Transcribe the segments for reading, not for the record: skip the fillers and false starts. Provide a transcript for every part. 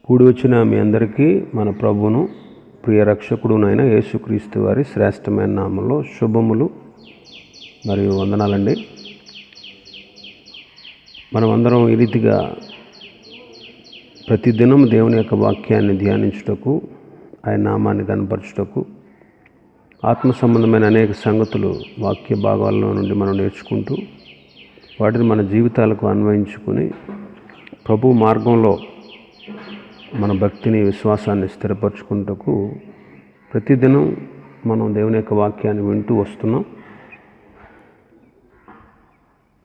కూడి వచ్చిన మీ అందరికీ మన ప్రభువును ప్రియ రక్షకుడునైన యేసుక్రీస్తు వారి శ్రేష్టమైన నామంలో శుభములు మరియు వందనాలండి. మనమందరం ఈ రీతిగా ప్రతిదినం దేవుని యొక్క వాక్యాన్ని ధ్యానించుటకు, ఆయన నామాన్ని కనపరచుటకు, ఆత్మ సంబంధమైన అనేక సంగతులు వాక్య భాగాల్లో నుండి మనం నేర్చుకుంటూ వాటిని మన జీవితాలకు అన్వయించుకుని ప్రభు మార్గంలో మన భక్తిని, విశ్వాసాన్ని స్థిరపరచుకుంటకు ప్రతిదినం మనం దేవుని యొక్క వాక్యాన్ని వింటూ వస్తున్నాం.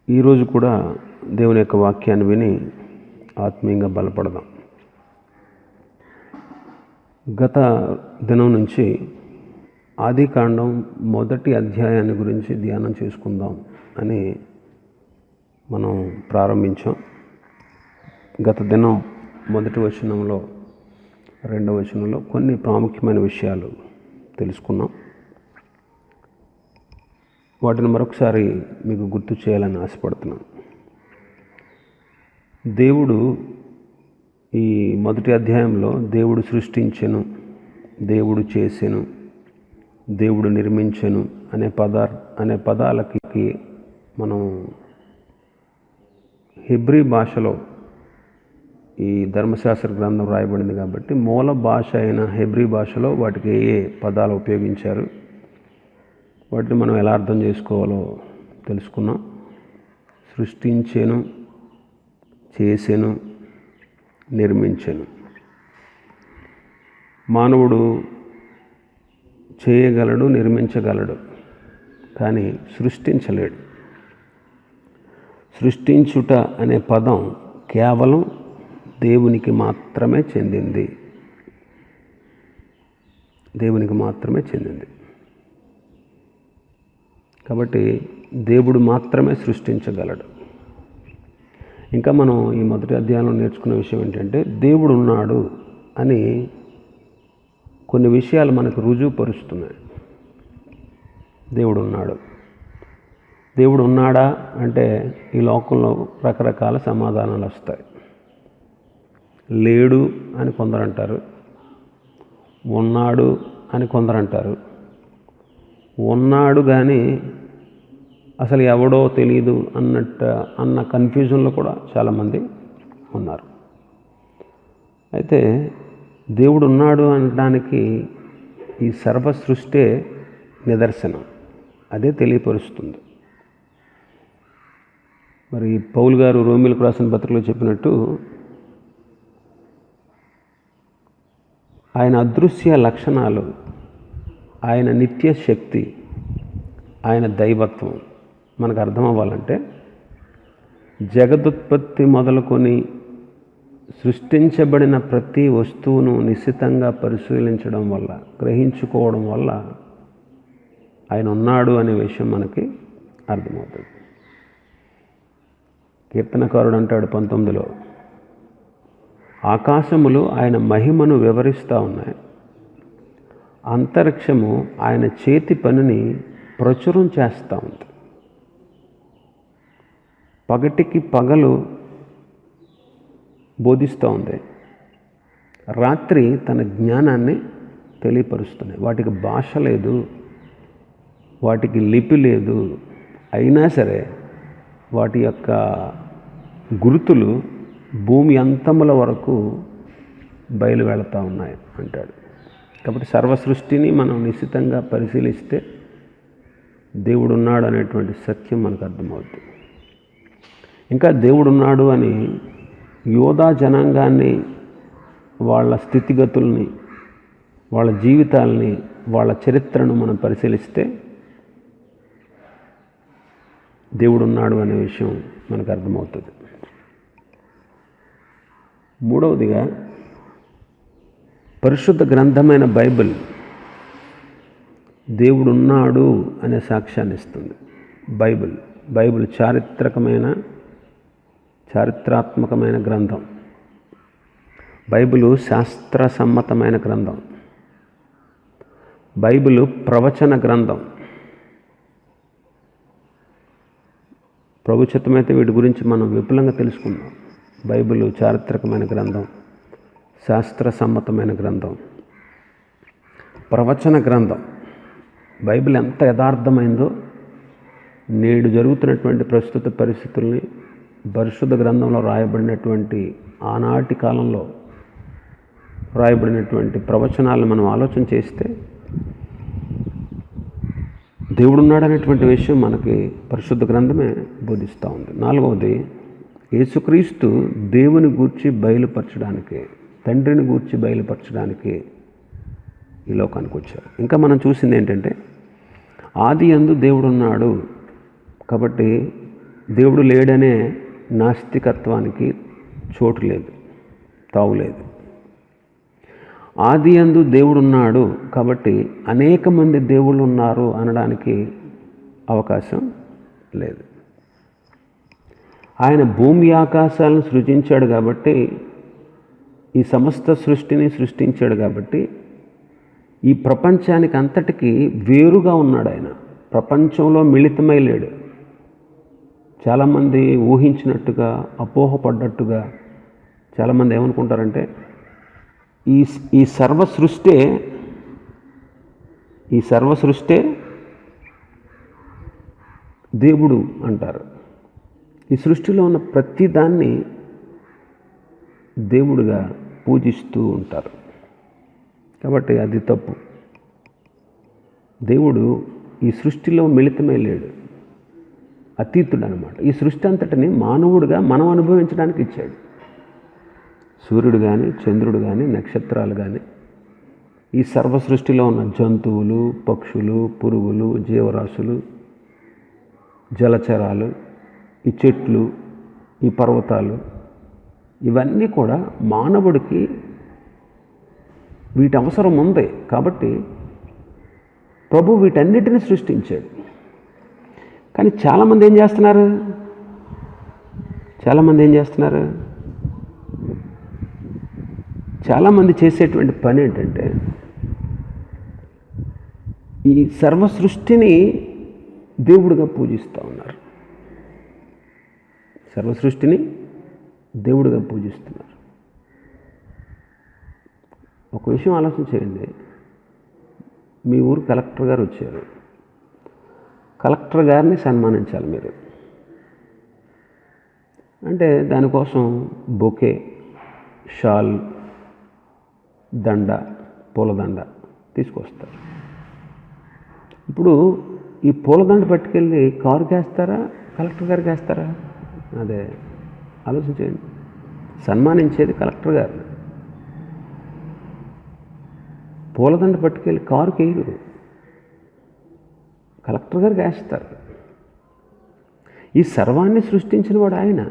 ఈరోజు కూడా దేవుని యొక్క వాక్యాన్ని విని ఆత్మీయంగా బలపడదాం. గత దినం నుంచి ఆదికాండం 1వ అధ్యాయాన్ని గురించి ధ్యానం చేసుకుందాం అని మనం ప్రారంభించాం. గత దినం 1వ వచనంలో, 2వ వచనంలో కొన్ని ప్రాముఖ్యమైన విషయాలు తెలుసుకున్నాం. వాటిని మరొకసారి మీకు గుర్తు చేయాలని ఆశపడుతున్నాను. దేవుడు ఈ 1వ అధ్యాయంలో దేవుడు సృష్టించెను, దేవుడు చేసెను, దేవుడు నిర్మించెను అనే పదాలకి మనం హెబ్రీ భాషలో ఈ ధర్మశాస్త్ర గ్రంథం రాయబడింది కాబట్టి మూల భాష అయిన హెబ్రీ భాషలో వాటికి ఏ పదాలు ఉపయోగించారు, వాటిని మనం ఎలా అర్థం చేసుకోవాలో తెలుసుకున్నాం. సృష్టించెను, చేసెను, నిర్మించెను. మానవుడు చేయగలడు, నిర్మించగలడు, కానీ సృష్టించలేడు. సృష్టించుట అనే పదం కేవలం దేవునికి మాత్రమే చెందింది. దేవునికి మాత్రమే చెందింది. కాబట్టి దేవుడు మాత్రమే సృష్టించగలడు. ఇంకా మనం ఈ 1వ అధ్యాయంలో నేర్చుకున్న విషయం ఏంటంటే, దేవుడు ఉన్నాడు అని కొన్ని విషయాలు మనకు రుజువుపరుస్తున్నాయి. దేవుడు ఉన్నాడు. దేవుడు ఉన్నాడా అంటే ఈ లోకంలో రకరకాల సమాధానాలు వస్తాయి. లేడు అని కొందరు అంటారు, ఉన్నాడు అని కొందరు అంటారు, ఉన్నాడు కానీ అసలు ఎవడో తెలియదు అన్న కన్ఫ్యూజన్లో కూడా చాలామంది ఉన్నారు. అయితే దేవుడు ఉన్నాడు అనడానికి ఈ సర్వ సృష్టే నిదర్శనం. అదే తెలియపరుస్తుంది. మరి పౌలు గారు రోమీలకు రాసిన పత్రికలో చెప్పినట్టు, ఆయన అదృశ్య లక్షణాలు, ఆయన నిత్య శక్తి, ఆయన దైవత్వం మనకు అర్థం అవ్వాలంటే జగదుత్పత్తి మొదలుకొని సృష్టించబడిన ప్రతి వస్తువును నిశితంగా పరిశీలించడం వల్ల, గ్రహించుకోవడం వల్ల ఆయన ఉన్నాడు అనే విషయం మనకి అర్థమవుతుంది. కీర్తనకారుడు అంటాడు 19లో, ఆకాశములు ఆయన మహిమను వివరిస్తూ ఉన్నాయి, అంతరిక్షము ఆయన చేతి పనిని ప్రచురం చేస్తూ ఉంది. పగటికి పగలు బోధిస్తూ ఉంది, రాత్రి తన జ్ఞానాన్ని తెలియపరుస్తున్నాయి. వాటికి భాష లేదు, వాటికి లిపి లేదు, అయినా సరే వాటి యొక్క గుర్తులు భూమి అంతముల వరకు బయలు వెళుతూ ఉన్నాయి అంటాడు. కాబట్టి సర్వ సృష్టిని మనం నిశితంగా పరిశీలిస్తే దేవుడు ఉన్నాడు అనేటువంటి సత్యం మనకు అర్థమవుతుంది. ఇంకా దేవుడు ఉన్నాడు అని యోధా జనాంగాన్ని, వాళ్ళ స్థితిగతుల్ని, వాళ్ళ జీవితాలని, వాళ్ళ చరిత్రను మనం పరిశీలిస్తే దేవుడు ఉన్నాడు అనే విషయం మనకు అర్థమవుతుంది. మూడవదిగా, పరిశుద్ధ గ్రంథమైన బైబిల్ దేవుడు ఉన్నాడు అనే సాక్ష్యాన్ని ఇస్తుంది. బైబిల్ చారిత్రాత్మకమైన గ్రంథం. బైబిలు శాస్త్ర సమ్మతమైన గ్రంథం. బైబిలు ప్రవచన గ్రంథం. ప్రభు చిత్తమైతే వీటి గురించి మనం విపులంగా తెలుసుకుందాం. బైబిల్ చారిత్రకమైన గ్రంథం, శాస్త్ర సమ్మతమైన గ్రంథం, ప్రవచన గ్రంథం. బైబిల్ ఎంత యథార్థమైందో నేడు జరుగుతున్నటువంటి ప్రస్తుత పరిస్థితుల్ని పరిశుద్ధ గ్రంథంలో రాయబడినటువంటి ఆనాటి కాలంలో రాయబడినటువంటి ప్రవచనాలను మనం ఆలోచన చేస్తే దేవుడున్నాడనేటువంటి విషయం మనకి పరిశుద్ధ గ్రంథమే బోధిస్తూ ఉంది. 4వది, యేసుక్రీస్తు దేవుని గూర్చి బయలుపరచడానికి, తండ్రిని గూర్చి బయలుపరచడానికి ఈ లోకానికి వచ్చారు. ఇంకా మనం చూసింది ఏంటంటే, ఆది యందు దేవుడున్నాడు కాబట్టి దేవుడు లేడనే నాస్తికత్వానికి చోటు లేదు, తావులేదు. ఆది యందు దేవుడున్నాడు కాబట్టి అనేక మంది దేవుళ్ళు ఉన్నారు అనడానికి అవకాశం లేదు. ఆయన భూమి ఆకాశాలను సృజించాడు కాబట్టి, ఈ సమస్త సృష్టిని సృష్టించాడు కాబట్టి ఈ ప్రపంచానికి అంతటికీ వేరుగా ఉన్నాడు. ఆయన ప్రపంచంలో మిళితమై లేడు. చాలామంది ఊహించినట్టుగా, అపోహపడ్డట్టుగా చాలామంది ఏమనుకుంటారంటే ఈ సర్వ సృష్టే దేవుడు అంటారు. ఈ సృష్టిలో ఉన్న ప్రతిదాన్ని దేవుడిగా పూజిస్తూ ఉంటారు. కాబట్టి అది తప్పు. దేవుడు ఈ సృష్టిలో మిళితమై లేడు, అతీతుడు అనమాట. ఈ సృష్టి అంతటిని మానవుడిగా మనం అనుభవించడానికి ఇచ్చాడు. సూర్యుడు కానీ, చంద్రుడు కానీ, నక్షత్రాలు కానీ, ఈ సర్వ సృష్టిలో ఉన్న జంతువులు, పక్షులు, పురుగులు, జీవరాశులు, జలచరాలు, ఈ చెట్లు, ఈ పర్వతాలు, ఇవన్నీ కూడా మానవుడికి వీటి అవసరం ఉంది. కాబట్టి ప్రభు వీటన్నిటిని సృష్టించాడు. కానీ చాలామంది ఏం చేస్తున్నారు? చాలామంది చేసేటువంటి పని ఏంటంటే, ఈ సర్వ సృష్టిని దేవుడిగా పూజిస్తూ ఉన్నారు. సర్వ సృష్టిని దేవుడిగా పూజిస్తున్నారు. ఒక విషయం ఆలోచన చేయండి. మీ ఊరు కలెక్టర్ గారు వచ్చారు. కలెక్టర్ గారిని సన్మానించాలి మీరు. అంటే దానికోసం బొకే, షాల్, దండ, పూలదండ తీసుకొస్తారు. ఇప్పుడు ఈ పూలదండ పట్టుకెళ్ళి కారుకి వేస్తారా, కలెక్టర్ గారికి వేస్తారా? అదే ఆలోచించండి. సన్మానించేది కలెక్టర్ గారు. పూలదండ పట్టుకెళ్ళి కారుకి వేయరు, కలెక్టర్ గారికి వేస్తారు. ఈ సర్వాన్ని సృష్టించిన వాడు ఆయన.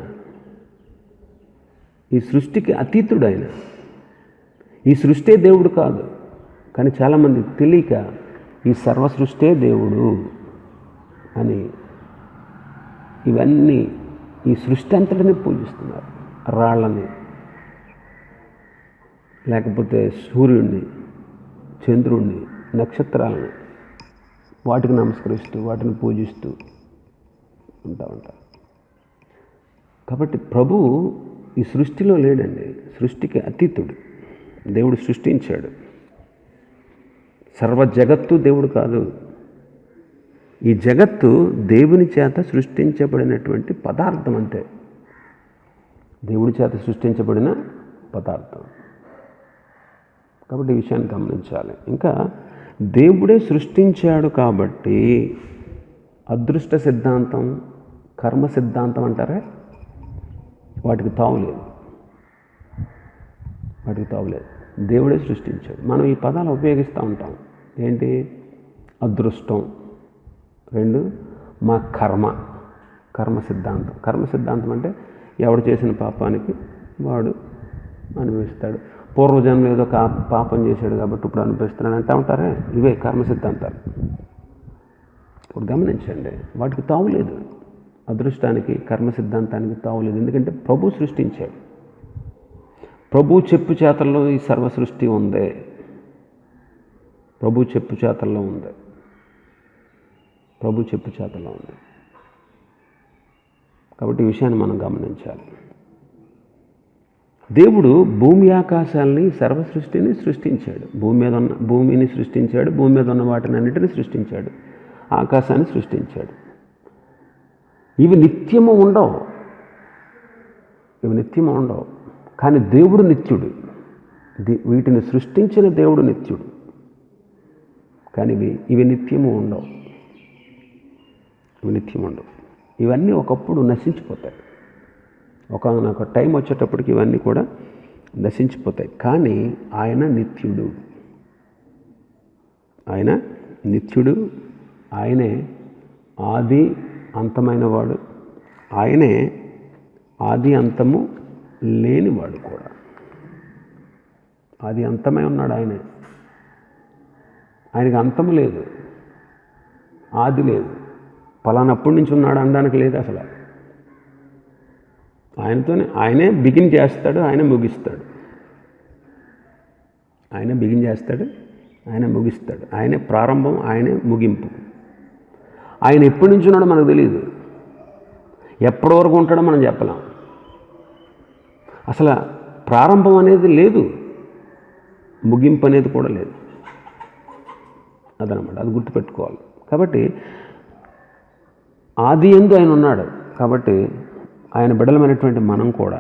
ఈ సృష్టికి అతీతుడు ఆయన. ఈ సృష్టే దేవుడు కాదు. కానీ చాలామంది తెలియక ఈ సర్వ సృష్టే దేవుడు అని ఇవన్నీ ఈ సృష్టి అంతటిని పూజిస్తున్నారు. రాళ్ళని, లేకపోతే సూర్యుడిని, చంద్రుడిని, నక్షత్రాలని, వాటికి నమస్కరిస్తూ, వాటిని పూజిస్తూ ఉంటారు. కాబట్టి ప్రభువు ఈ సృష్టిలో లేడండి. సృష్టికి అతీతుడు. దేవుడు సృష్టించాడు. సర్వ జగత్తు దేవుడు కాదు. ఈ జగత్తు దేవుని చేత సృష్టించబడినటువంటి పదార్థం అంతే. దేవుడి చేత సృష్టించబడిన పదార్థం. కాబట్టి ఈ విషయాన్ని గమనించాలి. ఇంకా దేవుడే సృష్టించాడు కాబట్టి అదృష్ట సిద్ధాంతం, కర్మ సిద్ధాంతం అంటారే, వాటికి తావులేదు. దేవుడే సృష్టించాడు. మనం ఈ పదాలు ఉపయోగిస్తూ ఉంటాం. ఏంటి? అదృష్టం. 2, మా కర్మ సిద్ధాంతం. కర్మ సిద్ధాంతం అంటే ఎవడు చేసిన పాపానికి వాడు అనుభవిస్తాడు. పూర్వజన్మలో ఏదో పాపం చేశాడు కాబట్టి ఇప్పుడు అనుభవిస్తున్నాడు అంటూ ఉంటారే, ఇవే కర్మ సిద్ధాంతాలు. ఇప్పుడు గమనించండి, వాటికి తావులేదు. అదృష్టానికి, కర్మ సిద్ధాంతానికి తావులేదు. ఎందుకంటే ప్రభు సృష్టించాడు. ప్రభు చెప్పు చేతల్లో ఈ సర్వ సృష్టి ఉంది. ప్రభు చెప్పు చేతల్లో ఉంది. కాబట్టి ఈ విషయాన్ని మనం గమనించాలి. దేవుడు భూమి ఆకాశాలని సర్వసృష్టిని సృష్టించాడు. భూమిని సృష్టించాడు, భూమి మీద ఉన్న వాటిని అన్నిటిని సృష్టించాడు, ఆకాశాన్ని సృష్టించాడు. ఇవి నిత్యము ఉండవు, కానీ దేవుడు నిత్యుడు. వీటిని సృష్టించిన దేవుడు నిత్యుడు, కానీ ఇవి నిత్యము ఉండవు. ఇవన్నీ ఒకప్పుడు నశించిపోతాయి. ఒక టైం వచ్చేటప్పటికి ఇవన్నీ కూడా నశించిపోతాయి. కానీ ఆయన నిత్యుడు, ఆయనే ఆది అంతమైన వాడు, ఆయనే ఆది అంతము లేనివాడు కూడా. ఆది అంతమై ఉన్నాడు ఆయనకి అంతము లేదు, ఆది లేదు, పలానప్పటి నుంచి ఉన్నాడు అనడానికి లేదు అసలు. ఆయనే బిగిన్ చేస్తాడు, ఆయన ముగిస్తాడు. ఆయనే ప్రారంభం, ఆయనే ముగింపు. ఆయన ఎప్పటి నుంచి ఉన్నాడో మనకు తెలియదు, ఎప్పటి వరకు ఉంటాడో మనం చెప్పలేం. అసలు ప్రారంభం అనేది లేదు, ముగింపు అనేది కూడా లేదు. అదనమాట, అది గుర్తుపెట్టుకోవాలి. కాబట్టి ఆది యందు ఆయన ఉన్నాడు. కాబట్టి ఆయన బిడ్డలమైనటువంటి మనం కూడా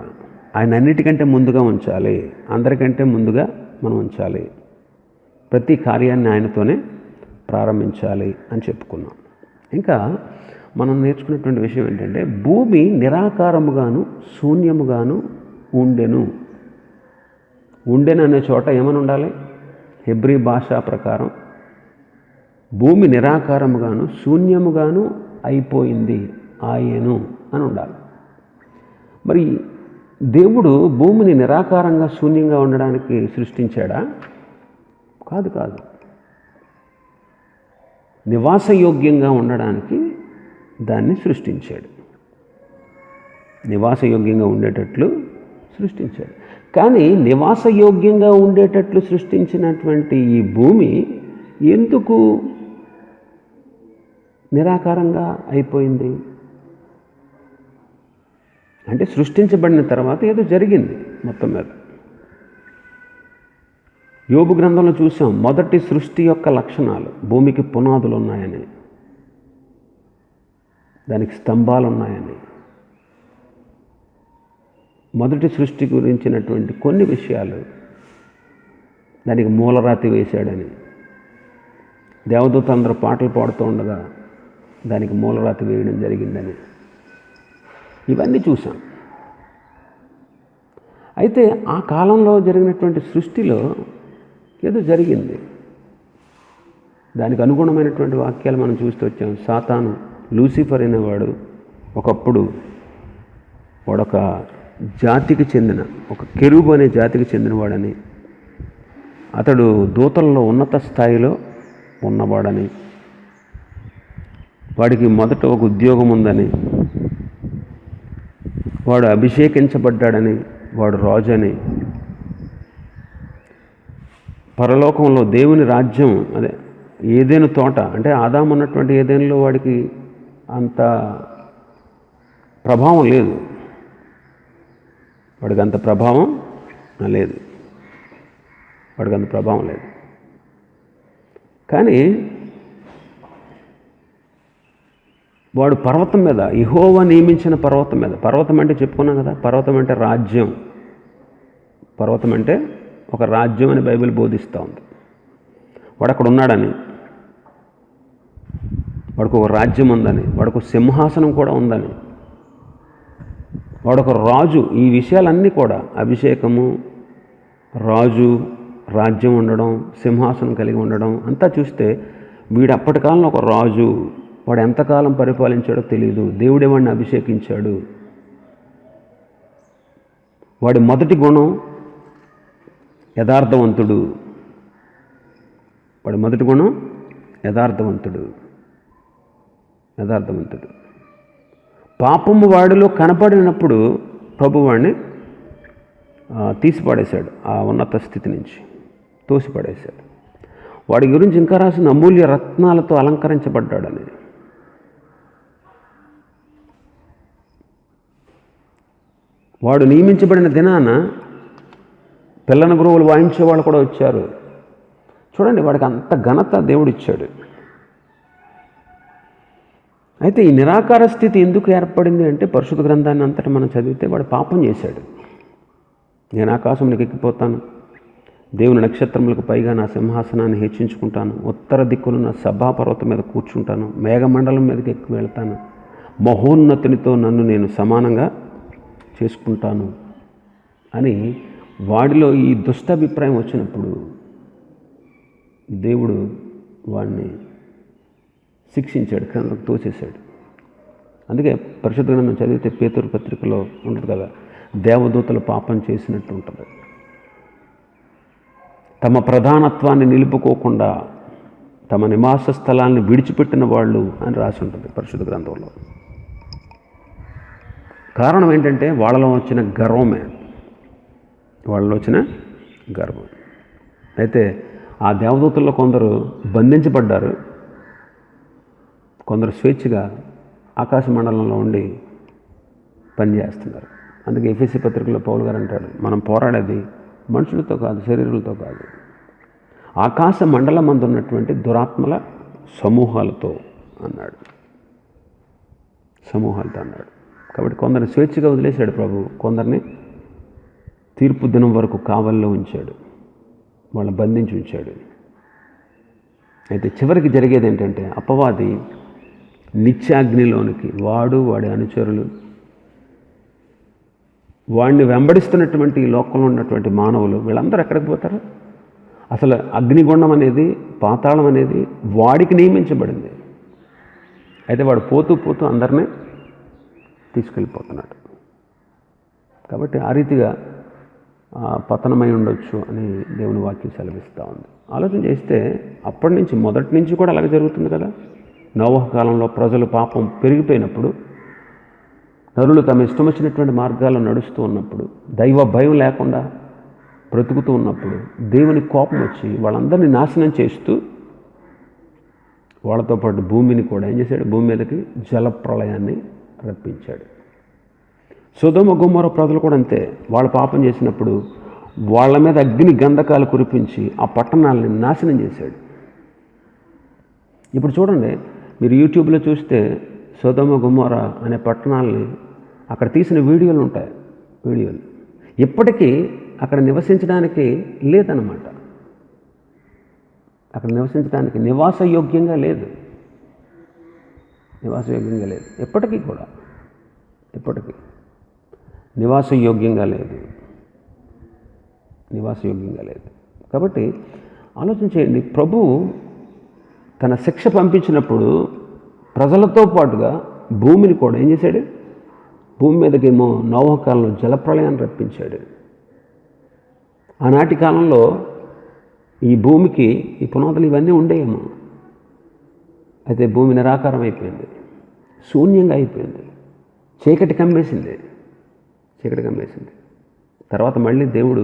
ఆయన అన్నిటికంటే ముందుగా ఉంచాలి, అందరికంటే ముందుగా మనం ఉంచాలి. ప్రతి కార్యాన్ని ఆయనతోనే ప్రారంభించాలి అని చెప్పుకున్నాం. ఇంకా మనం నేర్చుకున్నటువంటి విషయం ఏంటంటే, భూమి నిరాకారముగాను శూన్యముగాను ఉండెను అనే చోట ఏమని ఉండాలి? హెబ్రీ భాషా ప్రకారం భూమి నిరాకారముగాను శూన్యముగాను అయిపోయింది ఆయను అని ఉండాలి. మరి దేవుడు భూమిని నిరాకారంగా శూన్యంగా ఉండడానికి సృష్టించాడా? కాదు. నివాసయోగ్యంగా ఉండడానికి దాన్ని సృష్టించాడు, నివాసయోగ్యంగా ఉండేటట్లు సృష్టించాడు. కానీ నివాసయోగ్యంగా ఉండేటట్లు సృష్టించినటువంటి ఈ భూమి ఎందుకు నిరాకారంగా అయిపోయింది అంటే, సృష్టించబడిన తర్వాత ఏదో జరిగింది మొత్తం మీద. యోబు గ్రంథంలో చూసాం, మొదటి సృష్టి యొక్క లక్షణాలు. భూమికి పునాదులు ఉన్నాయని, దానికి స్తంభాలు ఉన్నాయని, మొదటి సృష్టి గురించినటువంటి కొన్ని విషయాలు, దానికి మూలరాతి వేశాడని, దేవదూత అందరూ పాటలు పాడుతూ ఉండగా దానికి మూలరాతి వేయడం జరిగిందని, ఇవన్నీ చూసాం. అయితే ఆ కాలంలో జరిగినటువంటి సృష్టిలో ఏదో జరిగింది, దానికి అనుగుణమైనటువంటి వాక్యాలు మనం చూస్తూ వచ్చాం. సాతాను, లూసిఫర్ అనేవాడు ఒకప్పుడు వాడొక జాతికి చెందిన, ఒక కెరూబు అనే జాతికి చెందినవాడని, అతడు దూతల్లో ఉన్నత స్థాయిలో ఉన్నవాడని, వాడికి మొదట ఒక ఉద్యోగం ఉందని, వాడు అభిషేకించబడ్డాడని, వాడు రాజని, పరలోకంలో దేవుని రాజ్యం, అదే ఏదెను తోట అంటే ఆదాము ఉన్నటువంటి ఏదెనులో వాడికి అంత ప్రభావం లేదు, వాడికి అంత ప్రభావం లేదు. కానీ వాడు పర్వతం మీద, యెహోవా నియమించిన పర్వతం మీద, పర్వతం అంటే చెప్పుకున్నాం కదా, పర్వతం అంటే రాజ్యం, పర్వతం అంటే ఒక రాజ్యం అని బైబిల్ బోధిస్తూ ఉంది. వాడు అక్కడ ఉన్నాడని, వాడికి ఒక రాజ్యం ఉందని, వాడికి ఒక సింహాసనం కూడా ఉందని, వాడొక రాజు. ఈ విషయాలన్నీ కూడా, అభిషేకము, రాజు, రాజ్యం ఉండడం, సింహాసనం కలిగి ఉండడం అంతా చూస్తే వీడు అప్పటి కాలంలో ఒక రాజు. వాడు ఎంతకాలం పరిపాలించాడో తెలియదు, దేవుడే వాడిని అభిషేకించాడు. వాడి మొదటి గుణం యథార్థవంతుడు, యథార్థవంతుడు. పాపము వాడిలో కనపడినప్పుడు ప్రభు వాడిని తీసిపడేశాడు, ఆ ఉన్నత స్థితి నుంచి తోసిపడేశాడు. వాడి గురించి ఇంకా రాసిన అమూల్య రత్నాలతో అలంకరించబడ్డాడని. వాడు నియమించబడిన దినాన పిల్లన గురువులు వాయించే వాళ్ళు కూడా వచ్చారు. చూడండి, వాడికి అంత ఘనత దేవుడిచ్చాడు. అయితే ఈ నిరాకార స్థితి ఎందుకు ఏర్పడింది అంటే, పరిశుద్ధ గ్రంథాన్ని అంతటా మనం చదివితే వాడు పాపం చేశాడు. నేను ఆకాశంలోకి ఎక్కిపోతాను, దేవుని నక్షత్రములకు పైగా నా సింహాసనాన్ని హెచ్చించుకుంటాను, ఉత్తర దిక్కున నా సభాపర్వతం మీద కూర్చుంటాను, మేఘమండలం మీదకి ఎక్కి వెళ్తాను, మహోన్నతునితో నన్ను నేను సమానంగా చేసుకుంటాను అని వాడిలో ఈ దుష్టాభిప్రాయం వచ్చినప్పుడు దేవుడు వాడిని శిక్షించాడు, క్రిందకు తోసేశాడు. అందుకే పరిశుద్ధ గ్రంథం చదివితే పేతురు పత్రికలో ఉంటుంది కదా, దేవదూతలు పాపం చేసినట్టు ఉంటుంది. తమ ప్రధానత్వాన్ని నిలుపుకోకుండా తమ నివాస స్థలాన్ని విడిచిపెట్టిన వాళ్ళు అని రాసి ఉంటుంది పరిశుద్ధ గ్రంథంలో. కారణం ఏంటంటే వాళ్ళలో వచ్చిన గర్వమే, వాళ్ళలో వచ్చిన గర్వం. అయితే ఆ దేవదూతల్లో కొందరు బంధించబడ్డారు, కొందరు స్వేచ్ఛగా ఆకాశ మండలంలో ఉండి పనిచేస్తున్నారు. అందుకే ఎఫెసీ పత్రికలో పౌలు గారు అంటాడు, మనం పోరాడేది మనుషులతో కాదు, శరీరులతో కాదు, ఆకాశ మండలం అందు ఉన్నటువంటి దురాత్మల సమూహాలతో అన్నాడు. సమూహాలతో అన్నాడు. కాబట్టి కొందరిని స్వేచ్ఛగా వదిలేశాడు ప్రభు, కొందరిని తీర్పు దినం వరకు కావల్లో ఉంచాడు, వాళ్ళని బంధించి ఉంచాడు. అయితే చివరికి జరిగేది ఏంటంటే, అపవాది నిత్యాగ్నిలోనికి వాడి అనుచరులు, వాడిని వెంబడిస్తున్నటువంటి ఈ లోకంలో ఉన్నటువంటి మానవులు వీళ్ళందరూ ఎక్కడికి పోతారు? అసలు అగ్నిగుండం అనేది, పాతాళం అనేది వాడికి నియమించబడింది. అయితే వాడు పోతూ పోతూ అందరినీ తీసుకెళ్ళిపోతున్నాడు. కాబట్టి ఆ రీతిగా పతనమై ఉండొచ్చు అని దేవుని వాక్యం సెలవిస్తూ ఉంది. ఆలోచన చేస్తే అప్పటి నుంచి, మొదటి నుంచి కూడా అలాగే జరుగుతుంది కదా. నోవహ కాలంలో ప్రజలు పాపం పెరిగిపోయినప్పుడు, నరులు తమ ఇష్టం వచ్చినటువంటి మార్గాల్లో నడుస్తూ ఉన్నప్పుడు, దైవ భయం లేకుండా బ్రతుకుతూ ఉన్నప్పుడు దేవుని కోపం వచ్చి వాళ్ళందరినీ నాశనం చేస్తూ వాళ్ళతో పాటు భూమిని కూడా ఏం చేశాడు? భూమి మీదకి జలప్రళయాన్ని రప్పించాడు. సొదొమ గొమొర్రా ప్రజలు కూడా అంతే. వాళ్ళు పాపం చేసినప్పుడు వాళ్ళ మీద అగ్ని గంధకాలు కురిపించి ఆ పట్టణాలని నాశనం చేశాడు. ఇప్పుడు చూడండి, మీరు యూట్యూబ్లో చూస్తే సొదొమ గొమొర్రా అనే పట్టణాలని అక్కడ తీసిన వీడియోలు ఉంటాయి. వీడియోలు ఇప్పటికీ అక్కడ నివసించడానికి లేదన్నమాట. అక్కడ నివసించడానికి నివాసయోగ్యంగా లేదు, నివాసయోగ్యంగా లేదు. ఎప్పటికీ కూడా ఇప్పటికీ నివాసయోగ్యంగా లేదు, నివాసయోగ్యంగా లేదు. కాబట్టి ఆలోచన చేయండి, ప్రభు తన శిక్ష పంపించినప్పుడు ప్రజలతో పాటుగా భూమిని కూడా ఏం చేశాడు? భూమి మీదకేమో నోవహ కాలంలో జలప్రళయాన్ని రప్పించాడు. ఆనాటి కాలంలో ఈ భూమికి ఈ పునాదులు ఇవన్నీ ఉండేయేమో. అయితే భూమి నిరాకారం అయిపోయింది, శూన్యంగా అయిపోయింది, చీకటి కమ్మేసింది. తర్వాత మళ్ళీ దేవుడు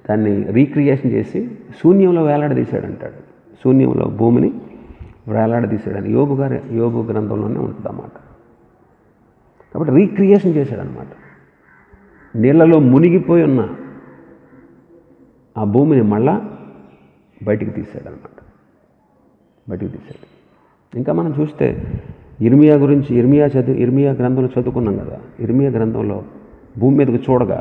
దాన్ని రీక్రియేషన్ చేసి శూన్యంలో వేలాడదీశాడంటాడు. శూన్యంలో భూమిని వేలాడదీశాడని యోబు గ్రంథంలోనే ఉంటుంది అన్నమాట. కాబట్టి రీక్రియేషన్ చేశాడనమాట. నీళ్లలో మునిగిపోయి ఉన్న ఆ భూమిని మళ్ళా బయటికి తీశాడనమాట, బయటికి తీశాడు. ఇంకా మనం చూస్తే ఇర్మియా గురించి, ఇర్మియా గ్రంథంలో చదువుకున్నాం కదా. ఇర్మియా గ్రంథంలో భూమి మీదకు చూడగా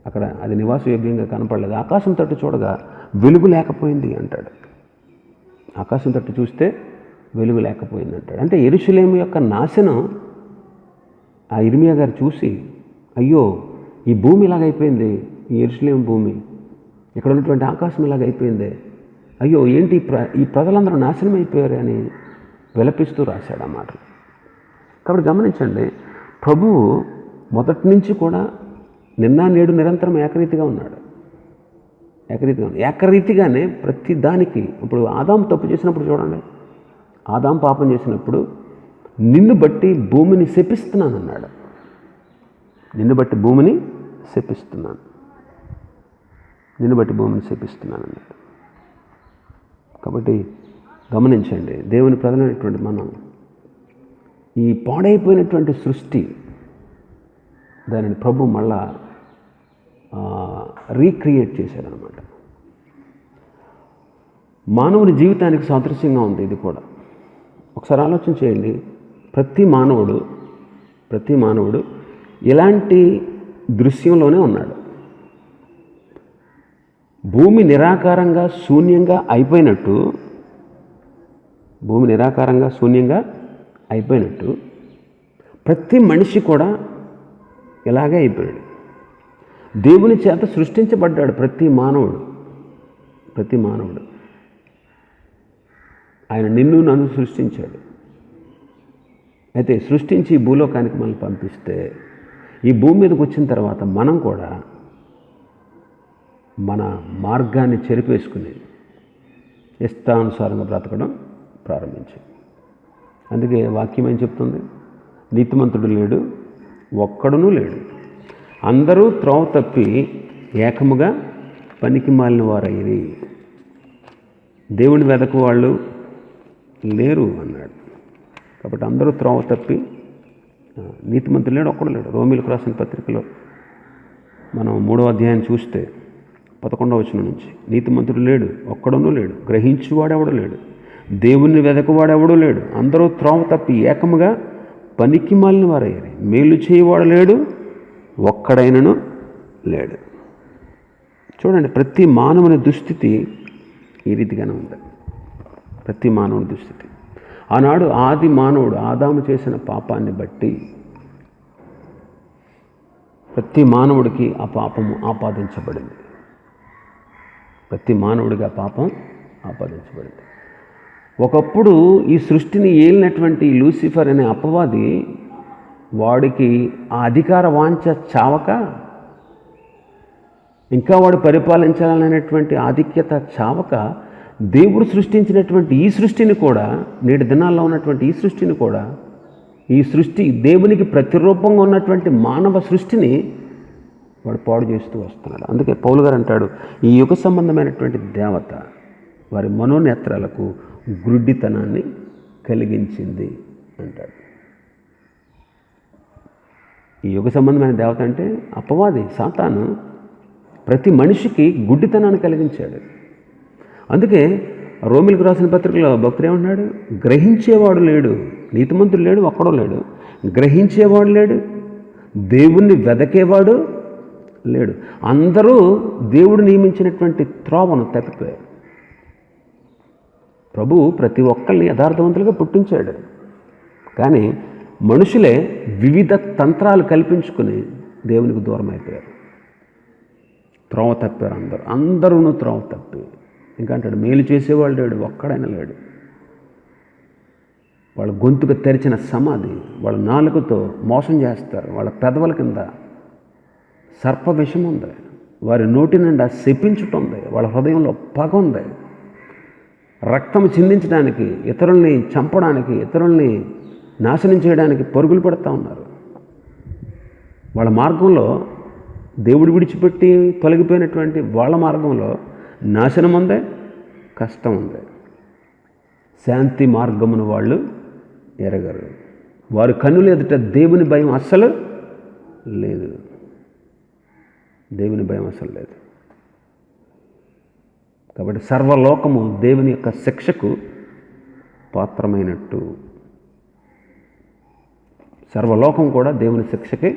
అక్కడ అది నివాసయోగ్యంగా కనపడలేదు. ఆకాశం తట్టు చూడగా వెలుగు లేకపోయింది అంటాడు. ఆకాశం తట్టు చూస్తే వెలుగు లేకపోయింది అంటాడు. అంటే యెరూషలేము యొక్క నాశనం ఆ ఇర్మియా గారు చూసి, అయ్యో ఈ భూమి ఇలాగైపోయింది, ఈ యెరూషలేము భూమి, ఇక్కడ ఉన్నటువంటి ఆకాశం ఇలాగైపోయింది, అయ్యో ఏంటి ఈ ప్రజలందరూ నాశనం అయిపోయారు అని విలపిస్తూ రాశాడు అన్నమాట. కాబట్టి గమనించండి, ప్రభువు మొదటి నుంచి కూడా నిన్న నేడు నిరంతరం ఏకరీతిగా ఉన్నాడు. ఏకరీతిగానే ప్రతి దానికి. ఇప్పుడు ఆదాము తప్పు చేసినప్పుడు చూడండి, ఆదాము పాపం చేసినప్పుడు నిన్ను బట్టి భూమిని శపిస్తున్నాను అన్నాడు. నిన్ను బట్టి భూమిని శపిస్తున్నాను, నిన్ను బట్టి భూమిని శపిస్తున్నాను అన్నాడు. కాబట్టి గమనించండి, దేవుని ప్రజలైనటువంటి మనం ఈ పాడైపోయినటువంటి సృష్టి, దానిని ప్రభు మళ్ళా రీక్రియేట్ చేశాడనమాట. మానవుని జీవితానికి సాదృశ్యంగా ఉంది ఇది కూడా. ఒకసారి ఆలోచన చేయండి. ప్రతి మానవుడు ఇలాంటి దృశ్యంలోనే ఉన్నాడు. భూమి నిరాకారంగా శూన్యంగా అయిపోయినట్టు ప్రతి మనిషి కూడా ఇలాగే అయిపోయాడు. దేవుని చేత సృష్టించబడ్డాడు ప్రతి మానవుడు. ఆయన నిన్ను నన్ను సృష్టించాడు. అయితే సృష్టించి ఈ భూలోకానికి మనల్ని పంపిస్తే ఈ భూమి మీదకి వచ్చిన తర్వాత మనం కూడా మన మార్గాన్ని చెరిపేసుకుని ఇష్టానుసారంగా బ్రతకడం ప్రారంభించాం. అందుకే వాక్యం ఏం చెప్తుంది? నీతిమంతుడు లేడు, ఒక్కడునూ లేడు, అందరూ త్రోవ తప్పి ఏకముగా పనికి మాలిన వారయ్యి. దేవుని వెదకు వాళ్ళు లేరు అన్నాడు. కాబట్టి అందరూ త్రోవ తప్పి, నీతిమంతుడు లేడు, ఒక్కడు లేడు. రోమీలకు రాసిన పత్రికలో మనం 3వ అధ్యాయం చూస్తే 11వ వచనం నుంచి, నీతిమంతుడు లేడు, ఒక్కడునూ లేడు, గ్రహించువాడెవడు లేడు, దేవుణ్ణి వెదకువాడెవడూ లేడు, అందరూ త్రోవ తప్పి ఏకముగా పనికి మాలిన వారయ్యారు, మేలు చేయవాడు లేడు, ఒక్కడైనను లేడు. చూడండి, ప్రతి మానవుని దుస్థితి ఈ రీతిగానే ఉంది. ప్రతి మానవుని దుస్థితి. ఆనాడు ఆది మానవుడు ఆదాము చేసిన పాపాన్ని బట్టి ప్రతి మానవుడికి ఆ పాపము ఆపాదించబడింది. ఒకప్పుడు ఈ సృష్టిని ఏలినటువంటి లూసిఫర్ అనే అపవాది, వాడికి ఆ అధికార వాంఛ చావక, ఇంకా వాడు పరిపాలించాలనేటువంటి ఆధిక్యత చావక, దేవుడు సృష్టించినటువంటి ఈ సృష్టిని కూడా, నేటి దినాల్లో ఉన్నటువంటి ఈ సృష్టిని కూడా, ఈ సృష్టి దేవునికి ప్రతిరూపంగా ఉన్నటువంటి మానవ సృష్టిని వాడు పాడు చేస్తూ వస్తున్నాడు. అందుకే పౌలు గారు అంటాడు, ఈ యుగ సంబంధమైనటువంటి దేవత వారి మనోనేత్రాలకు గుడ్డితనాన్ని కలిగించింది అంటాడు. ఈ యుగ సంబంధమైన దేవత అంటే అపవాది, సాతాను ప్రతి మనిషికి గుడ్డితనాన్ని కలిగించాడు. అందుకే రోమిలకు రాసిన పత్రికలో భక్తుడు ఏమన్నాడు? గ్రహించేవాడు లేడు, నీతిమంతుడు లేడు, ఒక్కడో లేడు, గ్రహించేవాడు లేడు, దేవుణ్ణి వెదకేవాడు లేడు. అందరూ దేవుడు నియమించినటువంటి త్రోవను తప్పిపోయారు. ప్రభువు ప్రతి ఒక్కరిని యథార్థవంతులుగా పుట్టించాడు. కానీ మనుషులే వివిధ తంత్రాలు కల్పించుకుని దేవునికి దూరం అయిపోయారు. త్రోవ తప్పారు అందరూ త్రోవ తప్పి. ఇంకా అంటాడు, మేలు చేసేవాళ్ళు లేడు, ఒక్కడైనా లేడు. వాళ్ళ గొంతుకు తెరిచిన సమాధి, వాళ్ళ నాలుకతో మోసం చేస్తారు, వాళ్ళ పెదవుల కింద సర్ప విషం ఉంది, వారి నోటి నిండా శపించుట ఉంది, వాళ్ళ హృదయంలో పగ ఉంది, రక్తం చిందించడానికి, ఇతరుల్ని చంపడానికి, ఇతరుల్ని నాశనం చేయడానికి పరుగులు పెడతా ఉన్నారు. వాళ్ళ మార్గంలో దేవుడు విడిచిపెట్టి తొలగిపోయినటువంటి వాళ్ళ మార్గంలో నాశనం ఉంది, కష్టం ఉంది. శాంతి మార్గమును వాళ్ళు ఎరగరు. వారి కన్నులు ఎదుట దేవుని భయం అస్సలు లేదు. కాబట్టి సర్వలోకము దేవుని యొక్క శిక్షకు పాత్రమైనట్టు, సర్వలోకం కూడా దేవుని శిక్షకి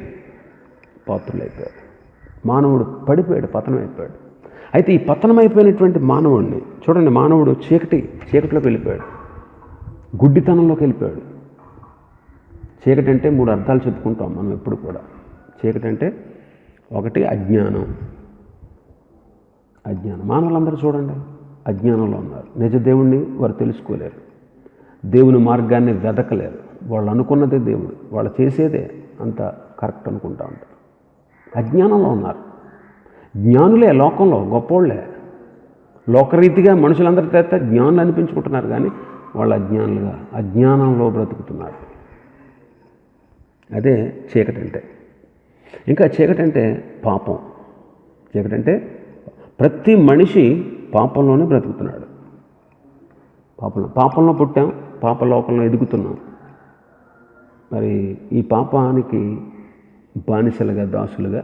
పాత్రులైపోయాడు. మానవుడు పడిపోయాడు, పతనమైపోయాడు. అయితే ఈ పతనమైపోయినటువంటి మానవుడిని చూడండి, మానవుడు చీకటిలోకి వెళ్ళిపోయాడు, గుడ్డితనంలోకి వెళ్ళిపోయాడు. చీకటి అంటే 3 అర్థాలు చెప్పుకుంటాం మనం ఎప్పుడు కూడా. చీకటి అంటే ఒకటి అజ్ఞానం. మానవులందరూ చూడండి అజ్ఞానంలో ఉన్నారు. నిజ దేవుణ్ణి వారు తెలుసుకోలేరు, దేవుని మార్గాన్ని వెదకలేరు. వాళ్ళు అనుకున్నదే దేవుడు, వాళ్ళు చేసేదే అంత కరెక్ట్ అనుకుంటా ఉంటారు. అజ్ఞానంలో ఉన్నారు. జ్ఞానులే లోకంలో గొప్పోళ్లే, లోకరీతిగా మనుషులందరి చేత జ్ఞానులు అనిపించుకుంటున్నారు, కానీ వాళ్ళు అజ్ఞానంలో బ్రతుకుతున్నారు. అదే చీకటి అంటే. ఇంకా చీకటి అంటే పాపం. చీకటి అంటే ప్రతి మనిషి పాపంలోనే బ్రతుకుతున్నాడు. పాపంలో పుట్టాం, పాపలోకంలో ఎదుగుతున్నాం. మరి ఈ పాపానికి బానిసలుగా, దాసులుగా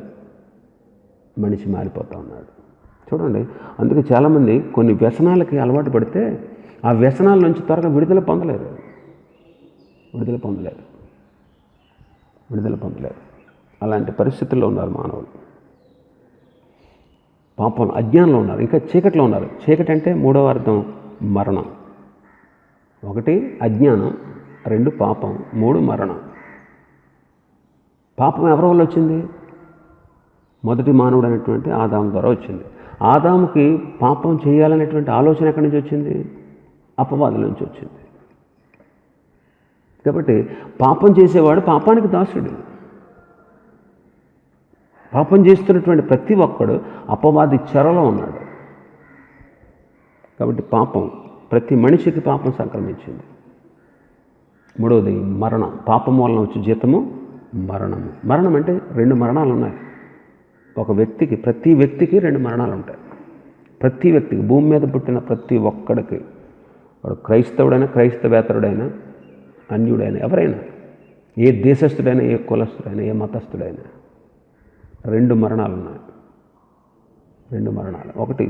మనిషి మారిపోతూ ఉన్నాడు. చూడండి, అందుకే చాలామంది కొన్ని వ్యసనాలకి అలవాటు పడితే ఆ వ్యసనాల నుంచి త్వరగా విడుదల పొందలేరు. అలాంటి పరిస్థితుల్లో ఉన్నారు మానవులు. పాపం అజ్ఞానంలో ఉన్నారు, ఇంకా చీకట్లో ఉన్నారు. చీకటి అంటే మూడవ అర్థం మరణం. 1 అజ్ఞానం, 2 పాపం, 3 మరణం. పాపం ఎవరి వల్ల వచ్చింది? మొదటి మానవుడు అనేటువంటి ఆదాము ద్వారా వచ్చింది. ఆదాముకి పాపం చేయాలనేటువంటి ఆలోచన ఎక్కడి నుంచి వచ్చింది? అపవాదుల నుంచి వచ్చింది. కాబట్టి పాపం చేసేవాడు పాపానికి దాసుడు. పాపం చేస్తున్నటువంటి ప్రతి ఒక్కడు అపవాది చెరలో ఉన్నాడు. కాబట్టి పాపం, ప్రతి మనిషికి పాపం సంక్రమించింది. 3వది మరణం. పాపం వలన వచ్చే జీతము మరణము. మరణం అంటే 2 మరణాలు ఉన్నాయి. ప్రతి వ్యక్తికి 2 మరణాలు ఉంటాయి. ప్రతి వ్యక్తికి, భూమి మీద పుట్టిన ప్రతి ఒక్కడికి, వాడు క్రైస్తవుడైనా, క్రైస్తవేతరుడైనా, అన్యుడైనా, ఎవరైనా, ఏ దేశస్థుడైనా, ఏ కులస్థుడైనా, ఏ మతస్థుడైనా 2 మరణాలు ఉన్నాయి. 2 మరణాలు. 1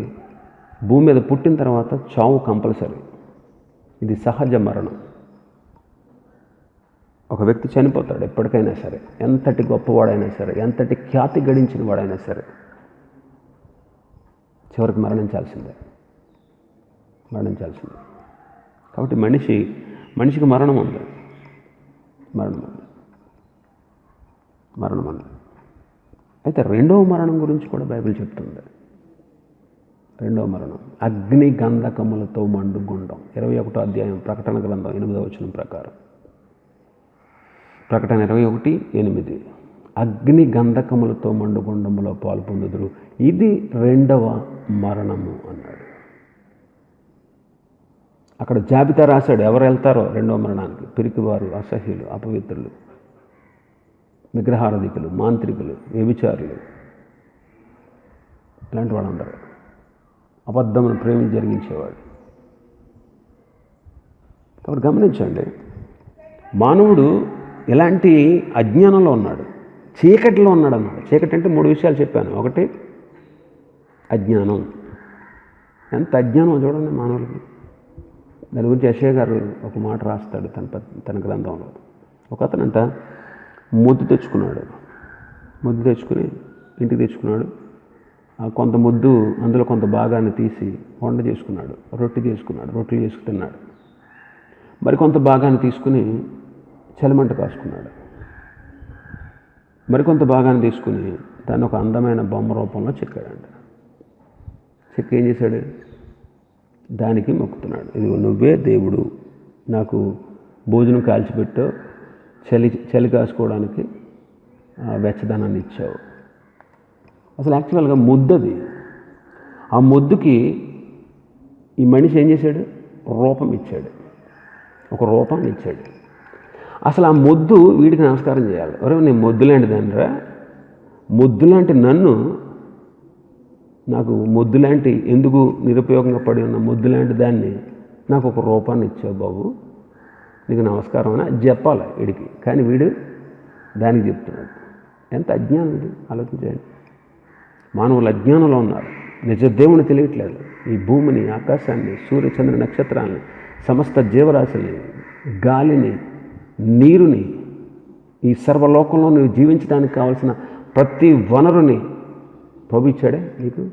భూమి మీద పుట్టిన తర్వాత చావు కంపల్సరీ. ఇది సహజ మరణం. ఒక వ్యక్తి చనిపోతాడు ఎప్పటికైనా సరే, ఎంతటి గొప్పవాడైనా సరే, ఎంతటి ఖ్యాతి గడించిన వాడైనా సరే, చివరికి మరణించాల్సిందే. కాబట్టి మనిషికి మరణం ఉంది. అయితే 2వ మరణం గురించి కూడా బైబిల్ చెప్తుంది. 2వ మరణం అగ్ని గంధకములతో మండుగుండం. 21వ అధ్యాయం ప్రకటన గ్రంథం 8వ వచనం ప్రకారం. ప్రకటన 21:8 అగ్ని గంధకములతో మండుగుండములో పాలు పొందుదురు, ఇది 2వ మరణము అన్నాడు. అక్కడ జాబితా రాశాడు ఎవరు వెళ్తారో 2వ మరణానికి. పిరికివారు, అసహ్యులు, అపవిత్రులు, విగ్రహారాధికులు, మాంత్రికులు, వ్యభిచారులు, ఇలాంటి వాళ్ళందరూ. అబద్ధమును ప్రేమించి జరిగించేవాడు. కాబట్టి గమనించండి, మానవుడు ఎలాంటి అజ్ఞానంలో ఉన్నాడు, చీకటిలో ఉన్నాడు అన్నాడు. చీకటి అంటే 3 విషయాలు చెప్పాను. 1 అజ్ఞానం. ఎంత అజ్ఞానం చూడండి మానవులకి. దాని గురించి యెషయా గారు ఒక మాట రాస్తాడు తన గ్రంథంలో. ఒక అతనంట ముద్దు తెచ్చుకుని ఇంటికి తెచ్చుకున్నాడు. కొంత ముద్దు అందులో కొంత భాగాన్ని తీసి వంట చేసుకున్నాడు, రొట్టెలు చేసుకు తిన్నాడు. మరి కొంత భాగాన్ని తీసుకుని చలిమంట కాసుకున్నాడు. మరికొంత భాగాన్ని తీసుకుని దాన్ని ఒక అందమైన బొమ్మ రూపంలో చెక్కాడంట. చెక్కి ఏం చేశాడు? దానికి మొక్కుతున్నాడు, ఇది నువ్వే దేవుడు, నాకు భోజనం కాల్చిపెట్టావు, చలి కాసుకోవడానికి వెచ్చదనాన్ని ఇచ్చావు. అసలు యాక్చువల్గా ముద్దది. ఆ ముద్దుకి ఈ మనిషి ఏం చేశాడు? ఒక రూపాన్ని ఇచ్చాడు. అసలు ఆ ముద్దు వీడికి నమస్కారం చేయాలి. నేను ముద్దు లాంటి దానిరా, ముద్దు లాంటి నన్ను, నాకు ముద్దు లాంటి, ఎందుకు నిరుపయోగంగా పడి ఉన్న ముద్దు లాంటి దాన్ని నాకు ఒక రూపాన్ని ఇచ్చావు బాబు, నీకు నమస్కారం అని చెప్పాలి వీడికి. కానీ వీడు దానికి చెప్తున్నాడు. ఎంత అజ్ఞానం ఇది, ఆలోచించండి. మానవులు అజ్ఞానంలో ఉన్నారు. నిజ దేవుని తెలియట్లేదు. ఈ భూమిని, ఆకాశాన్ని, సూర్యచంద్ర నక్షత్రాన్ని, సమస్త జీవరాశుల్ని, గాలిని, నీరుని, ఈ సర్వలోకంలో నువ్వు జీవించడానికి కావాల్సిన ప్రతి వనరుని ప్రభు ఇచ్చాడే నీకు.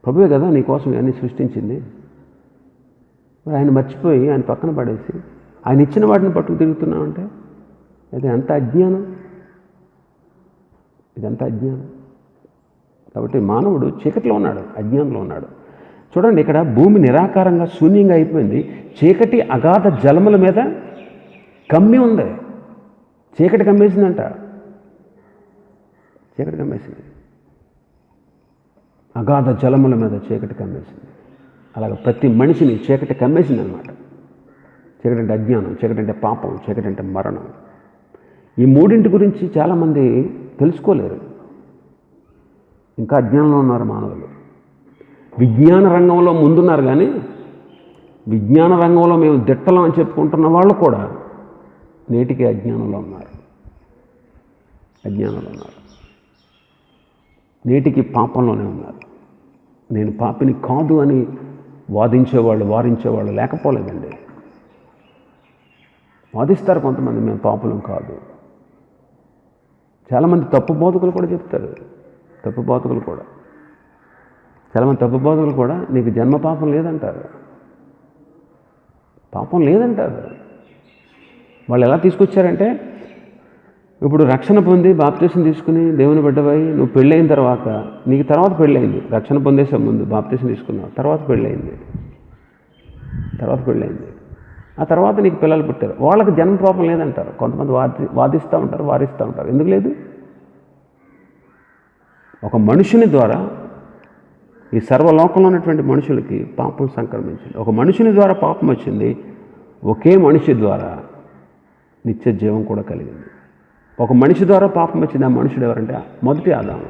ప్రభువే కదా నీకోసం ఇవన్నీ సృష్టించింది. మరి ఆయన మర్చిపోయి ఆయన పక్కన పడేసి ఆయన ఇచ్చిన వాటిని పట్టుకు తిరుగుతున్నావంటే ఇది ఎంత అజ్ఞానం. కాబట్టి మానవుడు చీకటిలో ఉన్నాడు, అజ్ఞానంలో ఉన్నాడు. చూడండి, ఇక్కడ భూమి నిరాకారంగా శూన్యంగా అయిపోయింది. చీకటి అగాధ జలముల మీద కమ్మి ఉంది. చీకటి కమ్మేసిందంట. అగాధ జలముల మీద చీకటి కమ్మేసింది. అలాగే ప్రతి మనిషిని చీకటి కమ్మేసింది అనమాట. చీకటి అంటే అజ్ఞానం, చీకటి అంటే పాపం, చీకటి అంటే మరణం. ఈ మూడింటి గురించి చాలామంది తెలుసుకోలేరు. ఇంకా అజ్ఞానంలో ఉన్నారు మానవులు. విజ్ఞాన రంగంలో ముందున్నారు, కానీ విజ్ఞాన రంగంలో మేము దిట్టలం అని చెప్పుకుంటున్న వాళ్ళు కూడా నేటికి అజ్ఞానంలో ఉన్నారు. అజ్ఞానంలో ఉన్నారు, నేటికి పాపంలోనే ఉన్నారు. నేను పాపిని కాదు అని వారించేవాళ్ళు లేకపోలేదండి. వాదిస్తారు కొంతమంది, మేము పాపులం కాదు. చాలామంది తప్పు బోధకులు కూడా చెప్తారు. చాలామంది తప్పు బోధకులు కూడా నీకు జన్మ పాపం లేదంటారు. వాళ్ళు ఎలా తీసుకొచ్చారంటే, ఇప్పుడు రక్షణ పొంది బాప్తీసం తీసుకుని దేవుని బిడ్డవై నువ్వు పెళ్ళైన తర్వాత, నీకు తర్వాత పెళ్ళయింది, రక్షణ పొందేసే ముందు బాప్తీసం తీసుకున్నావు, తర్వాత పెళ్ళయింది, ఆ తర్వాత నీకు పిల్లలు పుట్టారు, వాళ్ళకి జన్మ పాపం లేదంటారు. కొంతమంది వారిస్తూ ఉంటారు. ఎందుకు లేదు? ఒక మనుషుని ద్వారా ఈ సర్వలోకంలో ఉన్నటువంటి మనుషులకి పాపం సంక్రమించింది. ఒక మనుషుని ద్వారా పాపం వచ్చింది, ఒకే మనిషి ద్వారా నిత్య జీవం కూడా కలిగింది. ఒక మనిషి ద్వారా పాపం వచ్చింది. ఆ మనుషుడు ఎవరంటే మొదటి ఆదాము.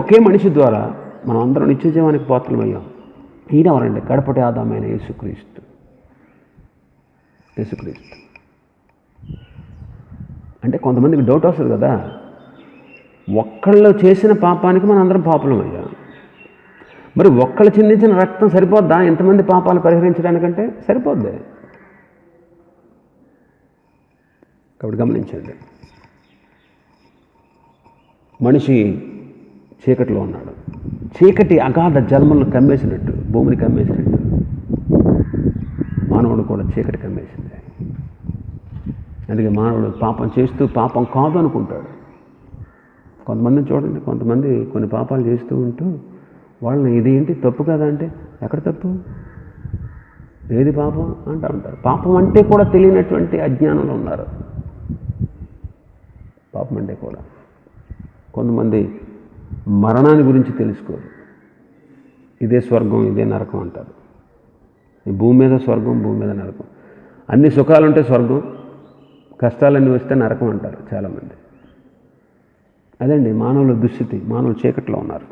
ఒకే మనిషి ద్వారా మనం అందరం నిత్య జీవానికి పాత్రలమయ్యాం. ఈయన ఎవరండి? కడపటి ఆదామైన యేసుక్రీస్తు. అంటే కొంతమందికి డౌట్ వస్తుంది కదా, ఒక్కళ్ళు చేసిన పాపానికి మనం అందరం పాపులమయ్యాం. మరి ఒక్కళ్ళు చిందించిన రక్తం సరిపోద్దా ఎంతమంది పాపాలు పరిహరించడానికంటే? సరిపోద్ది. కాబట్టి గమనించండి, మనిషి చీకటిలో ఉన్నాడు. చీకటి అగాధ జన్మలను కమ్మేసినట్టు, భూమిని కమ్మేసినట్టు మానవుడు కూడా చీకటి కమ్మేసింది. అందుకే మానవుడు పాపం చేస్తూ పాపం కాదు అనుకుంటాడు. కొంతమందిని చూడండి, కొంతమంది కొన్ని పాపాలు చేస్తూ ఉంటూ వాళ్ళని ఇది ఏంటి తప్పు కదా అంటే, ఎక్కడ తప్పు, ఏది పాపం అంటూ ఉంటారు. పాపం అంటే కూడా తెలియనటువంటి అజ్ఞానంలో ఉన్నారు. పాపం అంటే కూడా కొంతమంది మరణాన్ని గురించి తెలుసుకోరు. ఇదే స్వర్గం, ఇదే నరకం అంటారు. ఈ భూమి మీద స్వర్గం, భూమి మీద నరకం. అన్ని సుఖాలు ఉంటే స్వర్గం, కష్టాలన్నీ వస్తే నరకం అంటారు చాలామంది. అదండి మానవుల దుస్థితి. మానవులు చీకట్లో ఉన్నారు,